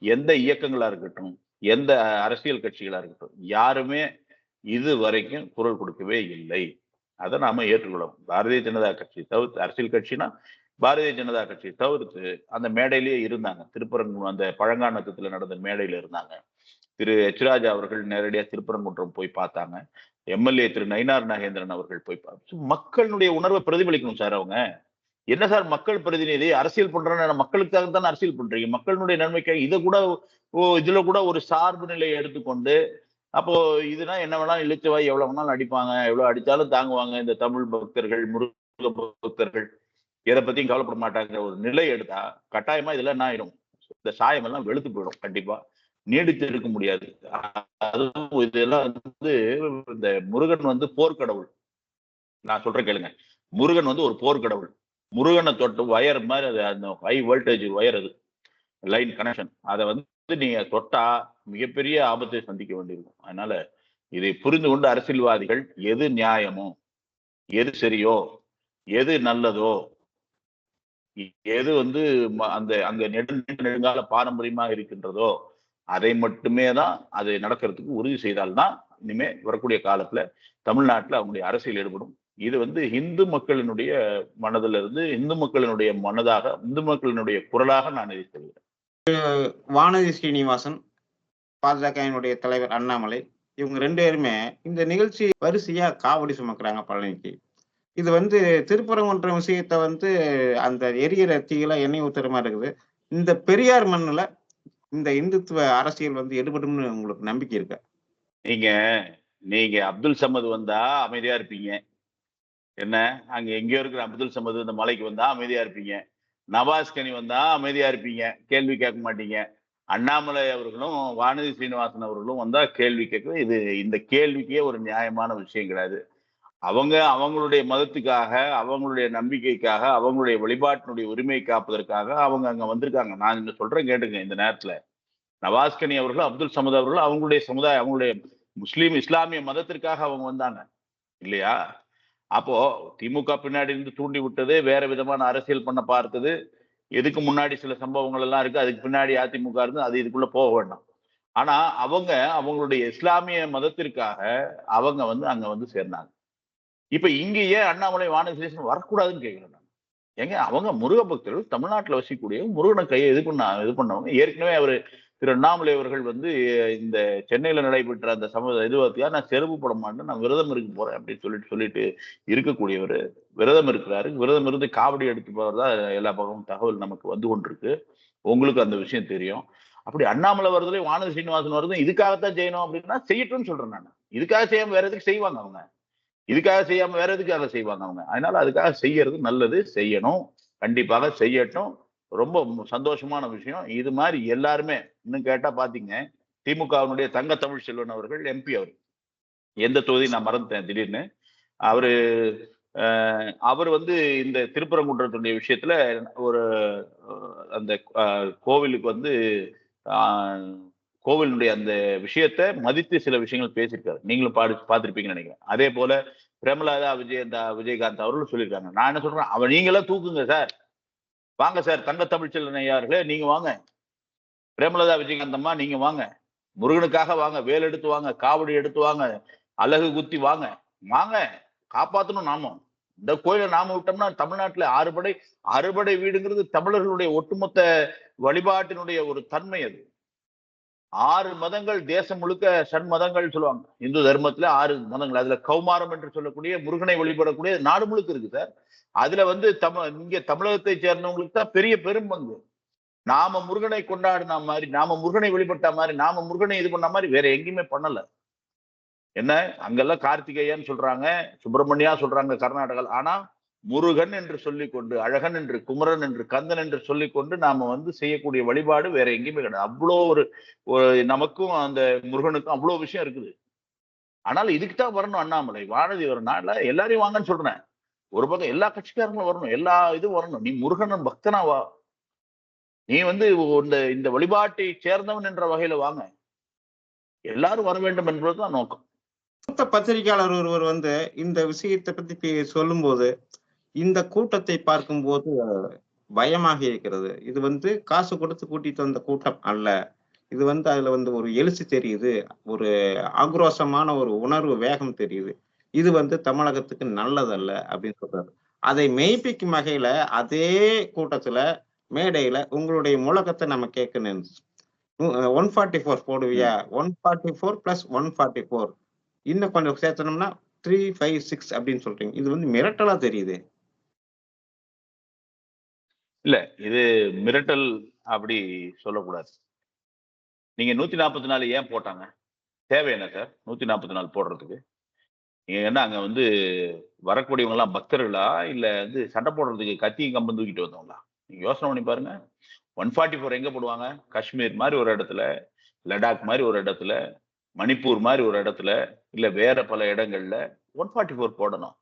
எந்த இயக்கங்களா இருக்கட்டும், எந்த அரசியல் கட்சிகளா இருக்கட்டும், யாருமே இது வரைக்கும் குரல் கொடுக்கவே இல்லை. அதை நாம ஏற்றுக்கொள்ளணும். பாரதிய ஜனதா கட்சி தவிர்த்து அரசியல் கட்சினா பாரதிய ஜனதா கட்சியை தவிர்த்து அந்த மேடையிலேயே இருந்தாங்க. அந்த பழங்கானத்துல நடந்த மேடையில இருந்தாங்க. திரு எச் ராஜா அவர்கள் நேரடியா திருப்பரங்குன்றம் போய் பார்த்தாங்க. எம்எல்ஏ திரு நயினார் நாகேந்திரன் அவர்கள் போய் மக்களுடைய உணர்வை பிரதிபலிக்கணும் சார் அவங்க. என்ன சார் மக்கள் பிரதிநிதி அரசியல் பண்றேன்னு மக்களுக்காக தானே அரசியல் பண்றீங்க. மக்களுடைய நன்மைக்காக இதை கூட இதுல கூட ஒரு சார்பு நிலையை எடுத்துக்கொண்டு அப்போ இதுனா என்ன வேணாலும் இழுச்சவாய் எவ்வளவு வேணாலும் அடிப்பாங்க, எவ்வளவு அடிச்சாலும் தாங்குவாங்க இந்த தமிழ் பக்தர்கள், முருக பக்தர்கள் எதை பத்தியும் கவலைப்பட மாட்டாங்கிற ஒரு நிலை எடுத்தா கட்டாயமா இதெல்லாம் என்ன ஆயிடும், இந்த சாயம் எல்லாம் வெளுத்து போயிடும். கண்டிப்பா நீடித்து இருக்க முடியாது. அதுவும் இதெல்லாம் வந்து இந்த முருகன் வந்து போர்க்கடவுள். நான் சொல்றேன் கேளுங்க. முருகன் வந்து ஒரு போர்க்கடவுள். முருகனை தொட்டு வயர் மாதிரி அது அந்த ஹை வோல்டேஜ் வயர், அது லைன் கனெக்ஷன். அதை வந்து நீங்க தொட்டா மிகப்பெரிய ஆபத்தை சந்திக்க வேண்டியிருக்கும். அதனால இதை புரிந்து கொண்டு அரசியல்வாதிகள் எது நியாயமோ, எது சரியோ, எது நல்லதோ, எது வந்து அந்த அங்க நெடுங்கால பாரம்பரியமாக இருக்கின்றதோ அதை மட்டுமே தான் அது நடக்கிறதுக்கு உறுதி செய்தால்தான் இனிமே வரக்கூடிய காலத்துல தமிழ்நாட்டுல அவங்களுடைய அரசியல் ஈடுபடும். இது வந்து இந்து மக்களினுடைய மனதில இருந்து இந்து மக்களினுடைய மனதாக, இந்து மக்களினுடைய குரலாக நான் இதை சொல்கிறேன். வானதி ஸ்ரீனிவாசன், பாஜகவினுடைய தலைவர் அண்ணாமலை, இவங்க 2 பேருமே இந்த நிகழ்ச்சி வரிசையா காவடி சுமக்குறாங்க பழனிக்கு. இது வந்து திருப்பரங்குன்றம் விஷயத்த வந்து அந்த எரியிற தீயில எண்ணெய் ஊத்துற மாதிரி இருக்குது. இந்த பெரியார் மண்ணுல இந்த இந்துத்துவ அரசியல் வந்து எடுபடும்னு உங்களுக்கு நம்பிக்கை இருக்கா? நீங்க அப்துல் சமது வந்தா அமைதியா இருப்பீங்க. என்ன அங்க எங்கேயோ இருக்கிற அப்துல் சமது இந்த மலைக்கு வந்தா அமைதியா இருப்பீங்க. நவாஸ் கனி வந்தா அமைதியா இருப்பீங்க, கேள்வி கேட்க மாட்டீங்க. அண்ணாமலை அவர்களும் வானதி சீனிவாசன் அவர்களும் வந்தா கேள்வி கேட்க, இது இந்த கேள்விக்கே ஒரு நியாயமான விஷயம் கிடையாது. அவங்க அவங்களுடைய மதத்துக்காக, அவங்களுடைய நம்பிக்கைக்காக, அவங்களுடைய வழிபாட்டினுடைய உரிமையை காப்பதற்காக அவங்க அங்க வந்திருக்காங்க. நான் இந்த சொல்றேன் கேட்டுங்க. இந்த நேரத்துல நவாஸ்கனி அவர்களும் அப்துல் சமது அவர்களும் அவங்களுடைய சமுதாயம், அவங்களுடைய முஸ்லீம் இஸ்லாமிய மதத்திற்காக அவங்க வந்தாங்க இல்லையா? அப்போ திமுக பின்னாடி இருந்து தூண்டி விட்டது, வேற விதமான அரசியல் பண்ண பார்த்தது, எதுக்கு முன்னாடி சில சம்பவங்கள் எல்லாம் இருக்கு, அதுக்கு பின்னாடி அதிமுக இருந்து அது இதுக்குள்ள போக வேண்டாம். ஆனா அவங்க அவங்களுடைய இஸ்லாமிய மதத்திற்காக அவங்க வந்து அங்க வந்து சேர்ந்தாங்க. இப்ப இங்க ஏன் அண்ணாமலை வானதி வரக்கூடாதுன்னு கேட்கிறேன். ஏங்க அவங்க முருக பக்தர்கள், தமிழ்நாட்டில் வசிக்கக்கூடிய முருகனை கையை இது பண்ணவங்க. ஏற்கனவே அவரு திரு அண்ணாமலை அவர்கள் வந்து இந்த சென்னையில நடைபெற்ற அந்த இதுவத்தியா நான் செருப்பு போட மாட்டேன், நான் விரதம் இருக்க போறேன் அப்படின்னு சொல்லிட்டு இருக்கக்கூடியவர் விரதம் இருக்கிறாரு. விரதம் இருந்து காவடி எடுத்து போறதா எல்லா பக்கமும் தகவல் நமக்கு வந்து கொண்டிருக்கு. உங்களுக்கு அந்த விஷயம் தெரியும். அப்படி அண்ணாமலை வருதுல வானதி சீனிவாசன் வருதும் இதுக்காகத்தான் செய்யணும் அப்படின்னா செய்யட்டும்னு சொல்றேன் நான். இதுக்காக செய்யாம வேற எதுக்கு செய்வாங்க அவங்க? இதுக்காக செய்யாம வேற எதுக்காக செய்வாங்க அவங்க? அதனால அதுக்காக செய்யறது நல்லது, செய்யணும், கண்டிப்பாக செய்யட்டும். ரொம்ப சந்தோஷமான விஷயம். இது மாதிரி எல்லாருமே இன்னும் கேட்டா பாத்தீங்க, திமுகவினுடைய தங்க தமிழ் செல்வன் அவர்கள் எம்பி, அவர் எந்த தொகுதி நான் மறந்துட்டேன் திடீர்னு. அவர் வந்து இந்த திருப்பரங்குன்றத்துடைய விஷயத்துல ஒரு அந்த கோவிலுக்கு வந்து கோவிலுடைய அந்த விஷயத்தை மதித்து சில விஷயங்கள் பேசியிருக்காரு. நீங்களும் பார்த்திருப்பீங்கன்னு நினைக்கிறேன். அதே போல பிரேமலதா விஜயகாந்த் அவர்களும் சொல்லியிருக்காங்க. நான் என்ன சொல்றேன், அவன் நீங்களாம் தூக்குங்க சார், வாங்க சார், தங்க தமிழ்ச்செல்வன் ஐயார்களே நீங்க வாங்க, பிரேமலதா விஜயகாந்த் அம்மா நீங்க வாங்க, முருகனுக்காக வாங்க, வேல் எடுத்து வாங்க, காவடி எடுத்து வாங்க, அழகு குத்தி வாங்க, வாங்க காப்பாற்றணும். நாம இந்த கோயிலை நாம விட்டோம்னா தமிழ்நாட்டுல அறுபடை வீடுங்கிறது தமிழர்களுடைய ஒட்டுமொத்த வழிபாட்டினுடைய ஒரு தன்மை. அது 6 மதங்கள், தேசம் முழுக்க சண்மதங்கள் சொல்லுவாங்க. இந்து தர்மத்துல 6 மதங்கள். அதுல கௌமாரம் என்று சொல்லக்கூடிய முருகனை வழிபடக்கூடிய நாடு முழுக்க இருக்கு சார். அதுல வந்து இங்க தமிழகத்தை சேர்ந்தவங்களுக்கு தான் பெரிய பெரும் பங்கு. நாம முருகனை கொண்டாடின மாதிரி, நாம முருகனை வழிபட்ட மாதிரி, நாம முருகனை இது பண்ண மாதிரி வேற எங்கேயுமே பண்ணல. என்ன அங்கெல்லாம் கார்த்திகேயன் சொல்றாங்க, சுப்பிரமணியா சொல்றாங்க கர்நாடகாவில். ஆனா முருகன் என்று சொல்லிக்கொண்டு, அழகன் என்று, குமரன் என்று, கந்தன் என்று சொல்லிக்கொண்டு நாம வந்து செய்யக்கூடிய வழிபாடு வேற எங்கேயுமே கிடையாது. அவ்வளோ ஒரு நமக்கும் அந்த முருகனுக்கும் அவ்வளோ விஷயம் இருக்குது. ஆனால் இதுக்குதான் வரணும் அண்ணாமலை, வானதி வரனால எல்லாரையும் வாங்கன்னு சொல்றேன். ஒரு பக்கம் எல்லா கட்சிக்காரங்களும் வரணும், எல்லா இதுவும் வரணும். நீ முருகன் பக்தனா வா, நீ வந்து இந்த வழிபாட்டை சேர்ந்தவன் என்ற வகையில வாங்க, எல்லாரும் வர வேண்டும் என்பதுதான் நோக்கம். மூத்த பத்திரிகையாளர் ஒருவர் வந்து இந்த விஷயத்தை பத்தி சொல்லும் போது, இந்த கூட்டத்தை பார்க்கும்போது பயமாக இருக்கிறது. இது வந்து காசு கொடுத்து கூட்டிட்டு வந்த கூட்டம் அல்ல. இது வந்து அதுல வந்து ஒரு எழுச்சி தெரியுது, ஒரு ஆக்ரோஷமான ஒரு உணர்வு வேகம் தெரியுது. இது வந்து தமிழகத்துக்கு நல்லதல்ல அப்படின்னு சொல்றாரு. அதை மெய்ப்பிக்கும் வகையில அதே கூட்டத்துல மேடையில உங்களுடைய முழக்கத்தை நம்ம கேட்கணும். 144 போடுவியா? 144 பிளஸ் 144 இன்னும் கொஞ்சம் சேர்த்தனோம்னா 356 அப்படின்னு சொல்றீங்க. இது வந்து மிரட்டலா தெரியுது. இல்ல இது மிரட்டல் அப்படி சொல்லக்கூடாது. நீங்க 144 ஏன் போட்டாங்க? தேவை என்ன சார் 144 போடுறதுக்கு? நீங்க என்ன அங்க வந்து வரக்கூடியவங்க எல்லாம் பக்தர்களா இல்ல வந்து சண்டை போடுறதுக்கு கத்தியும் கம்பம் தூக்கிட்டு வந்தவங்களா? நீங்க யோசனை பண்ணி பாருங்க. 144 எங்க போடுவாங்க? காஷ்மீர் மாதிரி ஒரு இடத்துல, லடாக் மாதிரி ஒரு இடத்துல, மணிப்பூர் மாதிரி ஒரு இடத்துல, இல்ல வேற பல இடங்கள்ல 144 போடணும்.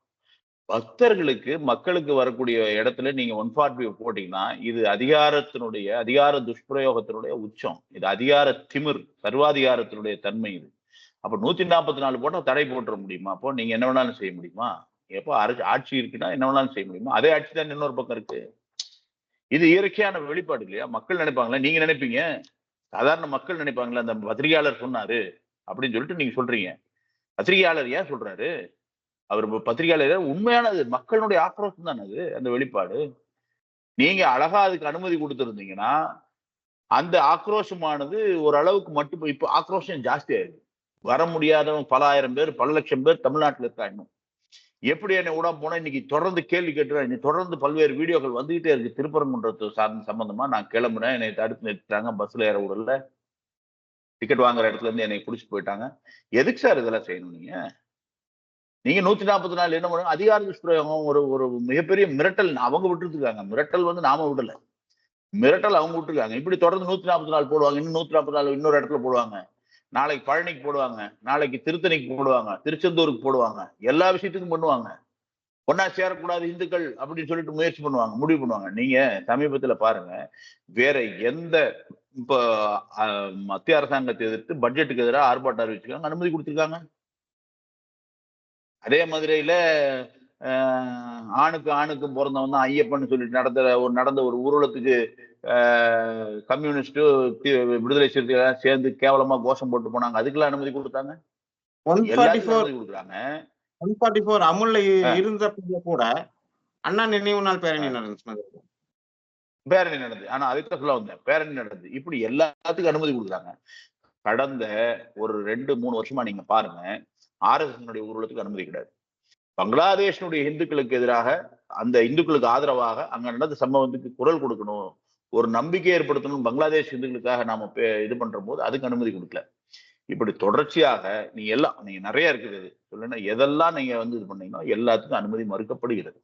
பக்தர்களுக்கு மக்களுக்கு வரக்கூடிய இடத்துல நீங்க 145 போட்டீங்கன்னா இது அதிகார துஷ்பிரயோகத்தினுடைய உச்சம். இது அதிகார திமிர், சர்வாதிகாரத்தினுடைய தன்மை இது. அப்ப 144 போட்டா தடை போட்டுற முடியுமா? அப்போ நீங்க என்ன வேணாலும் செய்ய முடியுமா? எப்போ ஆட்சி இருக்குன்னா என்ன வேணாலும் செய்ய முடியுமா? அதே ஆட்சி தான் இன்னொரு பக்கம் இருக்கு. இது இயற்கையான வெளிப்பாடு இல்லையா? மக்கள் நினைப்பாங்களா? நீங்க நினைப்பீங்க, சாதாரண மக்கள் நினைப்பாங்களா? அந்த பத்திரிகையாளர் சொன்னாரு அப்படின்னு சொல்லிட்டு நீங்க சொல்றீங்க. பத்திரிகையாளர் ஏன் சொல்றாரு? அவர் பத்திரிகையாளர் உண்மையானது மக்களுடைய ஆக்ரோஷம் தானே அது, அந்த வெளிப்பாடு. நீங்க அழகா அதுக்கு அனுமதி கொடுத்திருந்தீங்கன்னா அந்த ஆக்ரோஷமானது ஓரளவுக்கு மட்டும் இப்ப ஆக்ரோஷம் ஜாஸ்தி ஆயிருக்கு. வர முடியாதவங்க பல ஆயிரம் பேர், பல லட்சம் பேர் தமிழ்நாட்டில் இருக்கா இன்னும். எப்படி என்னை விடாம போனா இன்னைக்கு தொடர்ந்து கேள்வி கேட்டுறாங்க. தொடர்ந்து பல்வேறு வீடியோக்கள் வந்துகிட்டே இருக்கு. திருப்பரங்குன்றத்து சம்பந்தமா நான் கிளம்புனேன், என்னை தடுத்து நிறுத்திட்டாங்க, பஸ்ல ஏற விடல, டிக்கெட் வாங்குற இடத்துல இருந்து என்னை பிடிச்சிட்டு போயிட்டாங்க. எதுக்கு சார் இதெல்லாம் செய்யணும் நீங்க? நீங்க 144 என்ன பண்ணுங்க? அதிகார துஷ்பிரயோகம் ஒரு ஒரு மிகப்பெரிய மிரட்டல் அவங்க விட்டுருக்காங்க. மிரட்டல் வந்து நாம விடல. மிரட்டல் அவங்க விட்டுருக்காங்க. இப்படி தொடர்ந்து 144 போடுவாங்க, இன்னும் 144 இன்னொரு இடத்துல போடுவாங்க, நாளைக்கு பழனிக்கு போடுவாங்க, நாளைக்கு திருத்தணிக்கு போடுவாங்க, திருச்செந்தூருக்கு போடுவாங்க, எல்லா விஷயத்துக்கும் பண்ணுவாங்க. ஒன்னா சேரக்கூடாது இந்துக்கள் அப்படின்னு சொல்லிட்டு முயற்சி பண்ணுவாங்க, முடிவு பண்ணுவாங்க. நீங்க சமீபத்துல பாருங்க, வேற எந்த இப்ப மத்திய அரசாங்கத்தை எதிர்த்து பட்ஜெட்டுக்கு எதிராக ஆர்ப்பாட்டம் அறிவிச்சிருக்காங்க, அனுமதி கொடுத்திருக்காங்க. அதே மதுரையில ஆணுக்கு ஆணுக்கும் பிறந்தவன் தான் ஐயப்பன் சொல்லிட்டு நடந்த ஒரு ஊர்வலத்துக்கு கம்யூனிஸ்ட் விடுதலை சிறுத்தைகள் சேர்ந்து கேவலமா கோஷம் போட்டு போனாங்க. அதுக்கெல்லாம் அனுமதி கொடுத்தாங்க. 144 அமுல்ல இருந்தப்ப கூட அண்ணா நினைவு நாள் பேரணி நடந்துச்சு. பேரணி நடந்து, ஆனா அதுக்கு சொல்ல வந்தேன், பேரணி நடந்து இப்படி எல்லாத்துக்கும் அனுமதி கொடுக்குறாங்க. கடந்த ஒரு 2-3 வருஷமா நீங்க பாருங்க, RSS ஊர்வலத்துக்கு அனுமதி கிடையாது. பங்களாதேஷனுடைய இந்துக்களுக்கு எதிராக, அந்த இந்துக்களுக்கு ஆதரவாக அங்க நடந்த சம்பவத்துக்கு குரல் கொடுக்கணும், ஒரு நம்பிக்கை ஏற்படுத்தணும், பங்களாதேஷ் இந்துக்களுக்காக நாம இது பண்ற போது அதுக்கு அனுமதி கொடுக்கல. இப்படி தொடர்ச்சியாக நீங்க நிறைய இருக்குது சொல்லுன்னா, எதெல்லாம் நீங்க வந்து இது பண்ணீங்கன்னா எல்லாத்துக்கும் அனுமதி மறுக்கப்படுகிறது.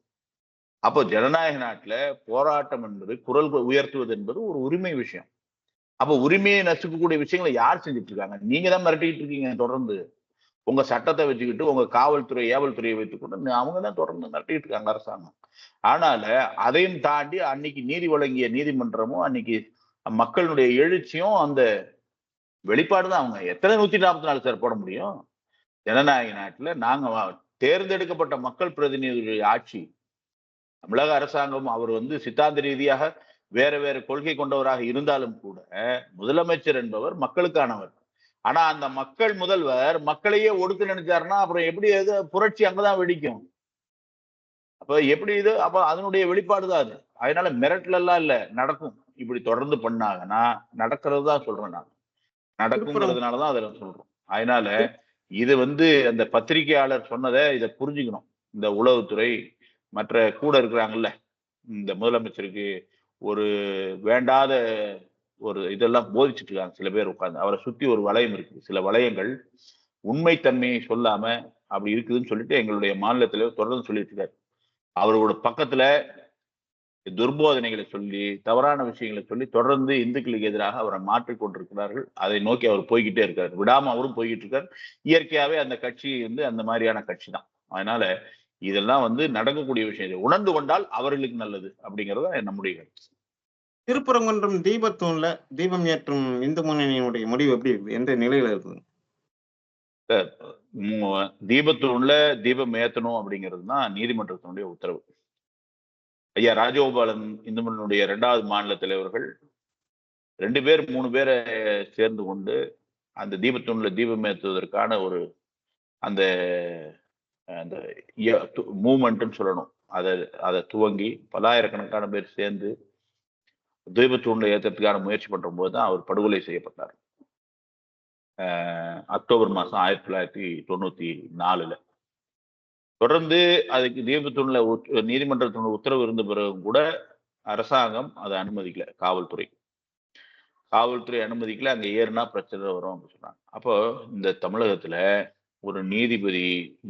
அப்போ ஜனநாயக நாட்டுல போராட்டம் என்பது, குரல் உயர்த்துவது என்பது ஒரு உரிமை விஷயம். அப்போ உரிமையை நசுக்கக்கூடிய விஷயங்களை யார் செஞ்சுட்டு இருக்காங்க? நீங்க தான் மிரட்டிட்டு இருக்கீங்க தொடர்ந்து. உங்க சட்டத்தை வச்சுக்கிட்டு, உங்க காவல்துறை, ஏவல்துறையை வைத்துக்கொண்டு அவங்க தான் தொடர்ந்து மிரட்டிட்டு இருக்காங்க அரசாங்கம். ஆனால அதையும் தாண்டி அன்னைக்கு நீதி வழங்கிய நீதிமன்றமும், அன்னைக்கு மக்களுடைய எழுச்சியும் அந்த வெளிப்பாடுதான். அவங்க எத்தனை 144 சார் போட முடியும்? ஜனநாயக நாட்டுல நாங்க தேர்ந்தெடுக்கப்பட்ட மக்கள் பிரதிநிதிகளுடைய ஆட்சி, தமிழக அரசாங்கம் அவர் வந்து சித்தாந்த ரீதியாக வேற வேற கொள்கை கொண்டவராக இருந்தாலும் கூட முதலமைச்சர் என்பவர் மக்களுக்கானவர். ஆனா அந்த மக்கள் முதல்வர் மக்களையே ஒடுக்க நினைச்சாருன்னா அப்புறம் எப்படி புரட்சி அங்கதான் வெடிக்கும். அப்ப எப்படி இது? அப்ப அதனுடைய வெளிப்பாடுதான் அது. அதனால மிரட்டல் எல்லாம் இல்ல, நடக்கும். இப்படி தொடர்ந்து பண்ணாங்கன்னா நடக்கிறது தான் சொல்றேன் நான். நடக்குங்கிறதுனாலதான் அதை சொல்றோம். அதனால இது வந்து அந்த பத்திரிகையாளர் சொன்னதை இதை புரிஞ்சுக்கணும். இந்த உளவுத்துறை மற்ற கூட இருக்கிறாங்கல்ல, இந்த முதலமைச்சருக்கு ஒரு வேண்டாத ஒரு இதெல்லாம் போதிச்சுட்டு இருக்காங்க சில பேர் உட்கார்ந்து. அவரை சுத்தி ஒரு வளையம் இருக்கு. சில வளையங்கள் உண்மைத்தன்மையை சொல்லாம அப்படி இருக்குதுன்னு சொல்லிட்டு எங்களுடைய மாநிலத்தில தொடர்ந்து சொல்லிட்டு இருக்காரு. அவரோட பக்கத்துல துர்போதனைகளை சொல்லி, தவறான விஷயங்களை சொல்லி தொடர்ந்து இந்துக்களுக்கு எதிராக அவரை மாற்றிக் கொண்டிருக்கிறார்கள். அதை நோக்கி அவர் போய்கிட்டே இருக்காரு. விடாம அவரும் போய்கிட்டு இருக்காரு. இயற்கையாவே அந்த கட்சி வந்து அந்த மாதிரியான கட்சி தான். அதனால இதெல்லாம் வந்து நடக்கக்கூடிய விஷயம். உணர்ந்து கொண்டால் அவர்களுக்கு நல்லது அப்படிங்கறத நம்முடைய கருத்து. திருப்பரங்குன்றம் தீபத்தூண்ல தீபம் ஏற்றும் இந்து முன்னணியினுடைய முடிவு எப்படி இருக்கு? எந்த நிலையில இருக்குது? தீபத்தூண்ல தீபம் ஏத்தணும் அப்படிங்கிறது தான் நீதிமன்றத்தினுடைய உத்தரவு. ஐயா ராஜகோபாலன் இந்து முன்னணியுடைய 2வது மாநில தலைவர்கள் 2 பேர் 3 பேரை சேர்ந்து கொண்டு அந்த தீபத்தூண்ல தீபம் ஏற்றுவதற்கான ஒரு அந்த அந்த மூவ்மெண்ட்னு சொல்லணும், அதை அதை துவங்கி பல்லாயிரக்கணக்கான பேர் சேர்ந்து தீபத்தூண்ல ஏற்றத்துக்கான முயற்சி பண்ற போது தான் அவர் படுகொலை செய்யப்பட்டார். அக்டோபர் மாதம் 1994. தொடர்ந்து அதுக்கு தீபத்தூண்ல நீதிமன்றத்தினுடைய உத்தரவு இருந்த பிறகும் கூட அரசாங்கம் அதை அனுமதிக்கல. காவல்துறை அனுமதிக்கல. அங்க ஏறுனா பிரச்சனை வரும் அப்படின்னு சொன்னாங்க. அப்போ இந்த தமிழகத்துல ஒரு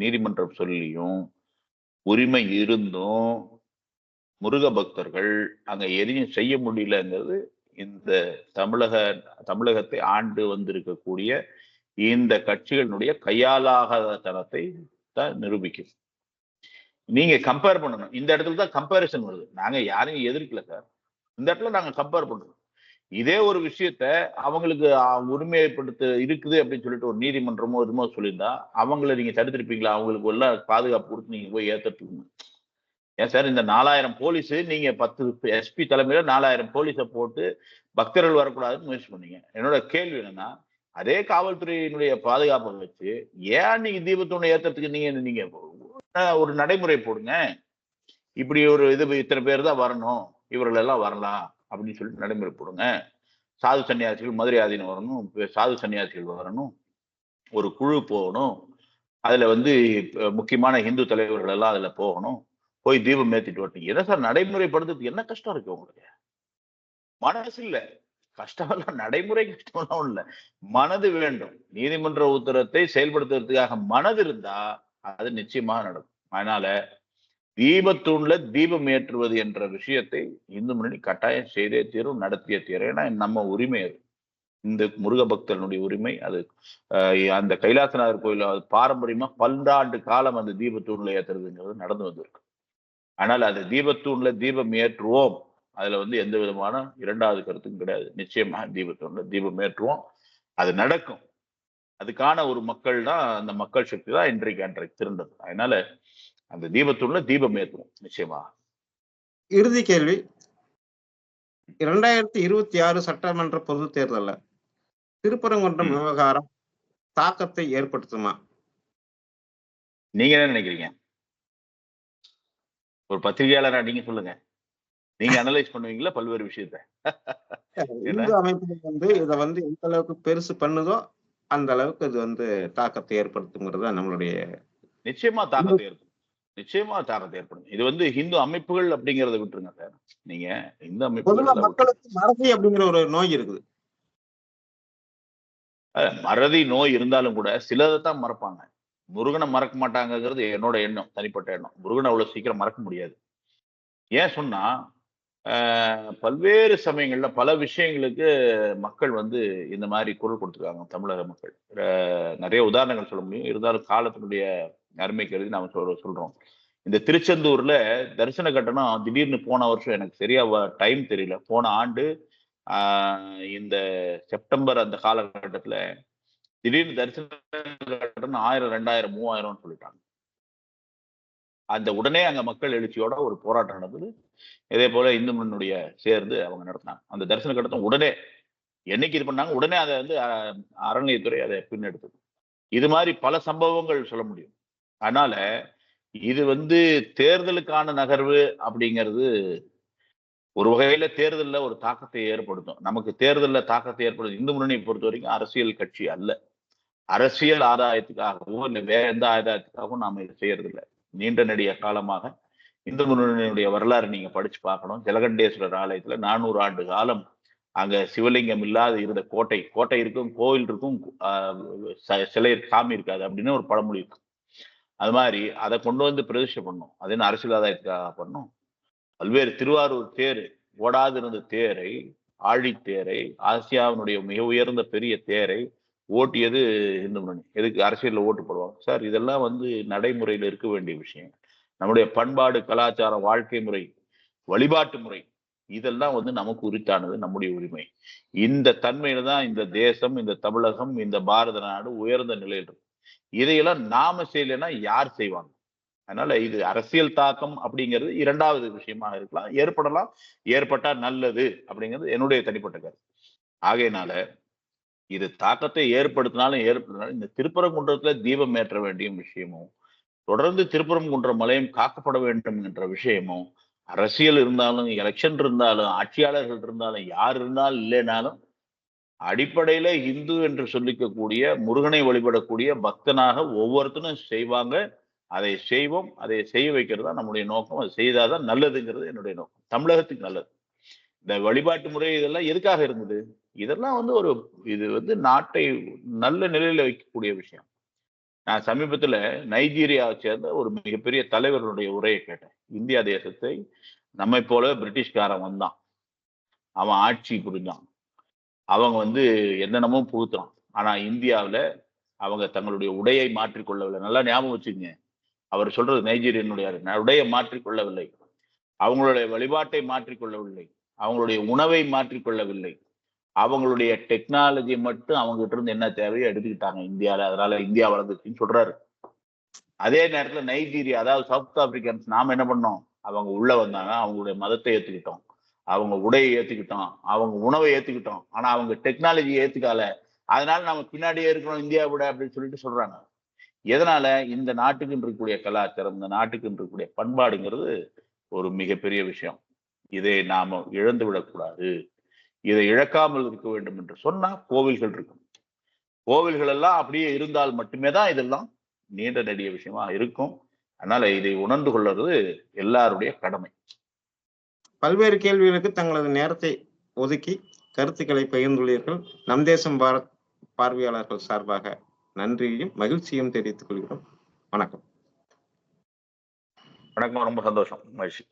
நீதிமன்றம் சொல்லியும் உரிமை இருந்தும் முருக பக்தர்கள் அங்க எதையும் செய்ய முடியலங்கிறது இந்த தமிழகத்தை ஆண்டு வந்திருக்கக்கூடிய இந்த கட்சிகளினுடைய கையாலாகாதனத்தை தான் நிரூபிக்கும். நீங்க கம்பேர் பண்ணணும். இந்த இடத்துல தான் கம்பேரிசன் வருது. நாங்க யாரையும் எதிர்க்கல சார். இந்த இடத்துல நாங்க கம்பேர் பண்றோம். இதே ஒரு விஷயத்த அவங்களுக்கு உரிமைப்படுத்த இருக்குது அப்படின்னு சொல்லிட்டு ஒரு நீதிமன்றமோ எதுமோ சொல்லியிருந்தா அவங்கள நீங்க தடுத்திருப்பீங்களா? அவங்களுக்கு எல்லாம் பாதுகாப்பு கொடுத்து நீங்க போய் ஏத்துட்டு ஏன் சார் இந்த 4000 போலீஸ் நீங்க 10 எஸ்பி தலைமையில 4000 போலீஸை போட்டு பக்தர்கள் வரக்கூடாதுன்னு முயற்சி பண்ணீங்க. என்னோட கேள்வி என்னன்னா, அதே காவல்துறையினுடைய பாதுகாப்பை வச்சு ஏன் நீங்க தீபத்தூணை ஏத்துறதுக்கு நீங்க ஒரு நடைமுறை போடுங்க. இப்படி ஒரு இத்தனை பேர் தான் வரணும், இவர்கள் எல்லாம் வரலாம் அப்படின்னு சொல்லிட்டு நடைமுறை போடுங்க. சாது சன்னியாசிகள் மதுரை ஆதீனம் வரணும், சாது சன்னியாசிகள் வரணும், ஒரு குழு போகணும், அதுல முக்கியமான இந்து தலைவர்கள் எல்லாம் அதுல போகணும், போய் தீபம் ஏத்திட்டு வரணும். என்ன சார் நடைமுறைப்படுத்துறதுக்கு என்ன கஷ்டம் இருக்கு உங்களுக்கு? மனசு இல்ல, கஷ்டமெல்லாம் நடைமுறை கஷ்டமெல்லாம் இல்ல, மனது வேண்டும். நீதிமன்ற உத்தரத்தை செயல்படுத்துறதுக்காக மனது இருந்தா அது நிச்சயமாக நடக்கும். அதனால தீபத்தூண்ல தீபம் ஏற்றுவது என்ற விஷயத்தை இந்து முன்னணி கட்டாயம் செய்தே தீரும், நடத்திய தீரும். ஏன்னா நம்ம உரிமை அது, இந்த முருக பக்தர்களுடைய உரிமை அது. அந்த கைலாசநாதர் கோயில் பாரம்பரியமா 12 காலம் அந்த தீபத்தூண்ல ஏத்துறதுங்கிறது நடந்து வந்திருக்கு. ஆனால் அது தீபத்தூண்ல தீபம் ஏற்றுவோம், அதுல எந்த விதமான இரண்டாவது கருத்தும் கிடையாது. நிச்சயமா தீபத்தூண்ல தீபம் ஏற்றுவோம், அது நடக்கும். அதுக்கான ஒரு மக்கள் தான், அந்த மக்கள் சக்தி தான் அன்றைக்கு திரண்டது. அதனால அந்த தீபத்தூண்ல தீபம் ஏற்றுவோம் நிச்சயமா. இறுதி கேள்வி, 2026 சட்டமன்ற பொது தேர்தல்ல திருப்பரங்குன்றம் விவகாரம் தாக்கத்தை ஏற்படுத்துமா? நீங்க என்ன நினைக்கிறீங்க? ஒரு பத்திரிகையாளரா நீங்க சொல்லுங்க. நீங்க அனலைஸ் பண்ணுவீங்களா பல்வேறு விஷயத்த? இந்து அமைப்பு இதை எந்த அளவுக்கு பெருசு பண்ணுதோ அந்த அளவுக்கு இது தாக்கத்தை ஏற்படுத்துங்கிறது நம்மளுடைய. நிச்சயமா தாக்கத்தை ஏற்படும், நிச்சயமா தாக்கத்தை ஏற்படும். இது ஹிந்து அமைப்புகள் அப்படிங்கறத விட்டுருங்க சார். நீங்க இந்து அமைப்புகள், மக்களுக்கு மறதி அப்படிங்கிற ஒரு நோய் இருக்குது. மறதி நோய் இருந்தாலும் கூட சிலதைத்தான் மறப்பாங்க. முருகனை மறக்க மாட்டாங்கிறது என்னோட எண்ணம், தனிப்பட்ட எண்ணம். முருகனை அவ்வளவு சீக்கிரம் மறக்க முடியாது. ஏன் சொன்னா பல்வேறு சமயங்கள்ல பல விஷயங்களுக்கு மக்கள் இந்த மாதிரி குரல் கொடுத்துருக்காங்க. தமிழக மக்கள் நிறைய உதாரணங்கள் சொல்ல முடியும், இருந்தாலும் காலத்தினுடைய அருமை கருதி நாம சொல்றோம். இந்த திருச்செந்தூர்ல தரிசன கட்டணம் திடீர்னு போன வருஷம், எனக்கு சரியா டைம் தெரியல, போன ஆண்டு இந்த செப்டம்பர் அந்த காலகட்டத்துல திடீர்னு தரிசன கட்டணம் 1000, 2000, 3000 சொல்லிட்டாங்க. அந்த உடனே அங்க மக்கள் எழுச்சியோட ஒரு போராட்டம் நடந்தது. இதே போல இந்து முன்னணியுடைய சேர்ந்து அவங்க நடத்தினாங்க. அந்த தரிசன கட்டணம் உடனே என்னைக்கு இது பண்ணாங்க, உடனே அதை அறநிலையத்துறை அதை பின்னெடுத்தது. இது மாதிரி பல சம்பவங்கள் சொல்ல முடியும். அதனால இது தேர்தலுக்கான நகர்வு அப்படிங்கிறது ஒரு வகையில தேர்தல்ல ஒரு தாக்கத்தை ஏற்படுத்தும். நமக்கு தேர்தல்ல தாக்கத்தை ஏற்படுத்தும். இந்து முன்னணியை பொறுத்த வரைக்கும் அரசியல் கட்சி அல்ல. அரசியல் ஆதாயத்துக்காகவோ இல்லை வேற எந்த ஆதாயத்துக்காகவும் நாம இதை செய்யறது இல்லை. நீண்ட நெடிய காலமாக இந்து முன்னணியுடைய வரலாறு நீங்க படிச்சு பார்க்கணும். ஜலகண்டேஸ்வரர் ஆலயத்துல 400 ஆண்டு காலம் அங்க சிவலிங்கம் இல்லாத இருந்த கோட்டை இருக்கும், கோவில் இருக்கும், சிலை சாமி இருக்காது அப்படின்னு ஒரு பழமொழி இருக்கு. அது மாதிரி அதை கொண்டு பிரதிஷ்டை பண்ணும். அது என்ன அரசியல் ஆதாயத்துக்காக பண்ணும்? பல்வேறு திருவாரூர் தேர், ஓடாது இருந்த தேரை, ஆழித்தேரை, ஆசியாவினுடைய மிக உயர்ந்த பெரிய தேரை ஓட்டியது இந்து முன்னணி. எதுக்கு? அரசியல்ல ஓட்டு போடுவாங்க சார். இதெல்லாம் நடைமுறையில் இருக்க வேண்டிய விஷயம். நம்முடைய பண்பாடு, கலாச்சாரம், வாழ்க்கை முறை, வழிபாட்டு முறை, இதெல்லாம் நமக்கு உரித்தானது, நம்முடைய உரிமை. இந்த தன்மையில தான் இந்த தேசம், இந்த தமிழகம், இந்த பாரத நாடு உயர்ந்த நிலையில் இருக்கு. இதையெல்லாம் நாம செய்யலைன்னா யார் செய்வாங்க? அதனால இது அரசியல் தாக்கம் அப்படிங்கிறது இரண்டாவது விஷயமாக இருக்கலாம், ஏற்படலாம். ஏற்பட்டா நல்லது அப்படிங்கிறது என்னுடைய தனிப்பட்ட கருத்து. ஆகையினால இது தாக்கத்தை ஏற்படுத்தினாலும் இந்த திருப்பரங்குன்றத்துல தீபம் ஏற்ற வேண்டிய விஷயமும் தொடர்ந்து திருப்பரங்குன்றம் மலையும் காக்கப்பட வேண்டும் என்ற விஷயமும், அரசியல் இருந்தாலும், எலெக்ஷன் இருந்தாலும், ஆட்சியாளர்கள் இருந்தாலும், யார் இருந்தாலும் இல்லைனாலும், அடிப்படையில இந்து என்று சொல்லிக்கக்கூடிய முருகனை வழிபடக்கூடிய பக்தனாக ஒவ்வொருத்தரும் செய்வாங்க. அதை செய்வோம். அதை செய்ய வைக்கிறது தான் நம்முடைய நோக்கம். அதை செய்தாதான் நல்லதுங்கிறது என்னுடைய நோக்கம். தமிழகத்துக்கு நல்லது. இந்த வழிபாட்டு முறை இதெல்லாம் எதுக்காக இருந்தது? இதெல்லாம் வந்து இது வந்து நாட்டை நல்ல நிலையில வைக்கக்கூடிய விஷயம். நான் சமீபத்துல நைஜீரியாவை சேர்ந்த ஒரு மிகப்பெரிய தலைவர்களுடைய உரையை கேட்டேன். இந்தியா தேசத்தை நம்மை போல பிரிட்டிஷ்காரன் வந்தான். அவன் ஆட்சி புரிஞ்சான். அவங்க வந்து என்னென்னமோ புகுத்துறான். ஆனா இந்தியாவுல அவங்க தங்களுடைய உடையை மாற்றிக்கொள்ளவில்லை. நல்லா ஞாபகம் வச்சுக்கங்க. அவர் சொல்றது நைஜீரியனுடைய உடையை மாற்றிக்கொள்ளவில்லை. அவங்களுடைய வழிபாட்டை மாற்றிக்கொள்ளவில்லை. அவங்களுடைய உணவை மாற்றிக்கொள்ளவில்லை. அவங்களுடைய டெக்னாலஜி மட்டும் அவங்க கிட்ட இருந்து என்ன தேவையோ எடுத்துக்கிட்டாங்க இந்தியால. அதனால இந்தியா வளர்ந்துச்சுன்னு சொல்றாரு. அதே நேரத்துல நைஜீரியா, அதாவது சவுத் ஆப்பிரிக்கன்ஸ் நாம என்ன பண்ணோம்? அவங்க உள்ள வந்தாங்க. அவங்களுடைய மதத்தை ஏத்துக்கிட்டோம். அவங்க உடையை ஏத்துக்கிட்டோம். அவங்க உணவை ஏத்துக்கிட்டோம். ஆனா அவங்க டெக்னாலஜியை ஏத்துக்கால. அதனால நம்ம பின்னாடியே இருக்கிறோம் இந்தியா விட அப்படின்னு சொல்லிட்டு சொல்றாங்க. எதனால? இந்த நாட்டுக்கு இருக்கக்கூடிய கலாச்சாரம், இந்த நாட்டுக்கு இருக்கக்கூடிய பண்பாடுங்கிறது ஒரு மிகப்பெரிய விஷயம். இதை நாம இழந்து விடக்கூடாது. இதை இழக்காமல் இருக்க வேண்டும் என்று சொன்னா கோவில்கள் இருக்கும். கோவில்கள் எல்லாம் அப்படியே இருந்தால் மட்டுமே தான் இதெல்லாம் நீண்ட நெடிய விஷயமா இருக்கும். அதனால இதை உணர்ந்து கொள்வது எல்லாருடைய கடமை. பல்வேறு கேள்விகளுக்கு தங்களது நேரத்தை ஒதுக்கி கருத்துக்களை பகிர்ந்துள்ளீர்கள். நம் தேசம் பாரத் பார்வையாளர்கள் சார்பாக நன்றியையும் மகிழ்ச்சியும் தெரிவித்துக் கொள்கிறோம். வணக்கம். வணக்கம். ரொம்ப சந்தோஷம். மகிழ்ச்சி.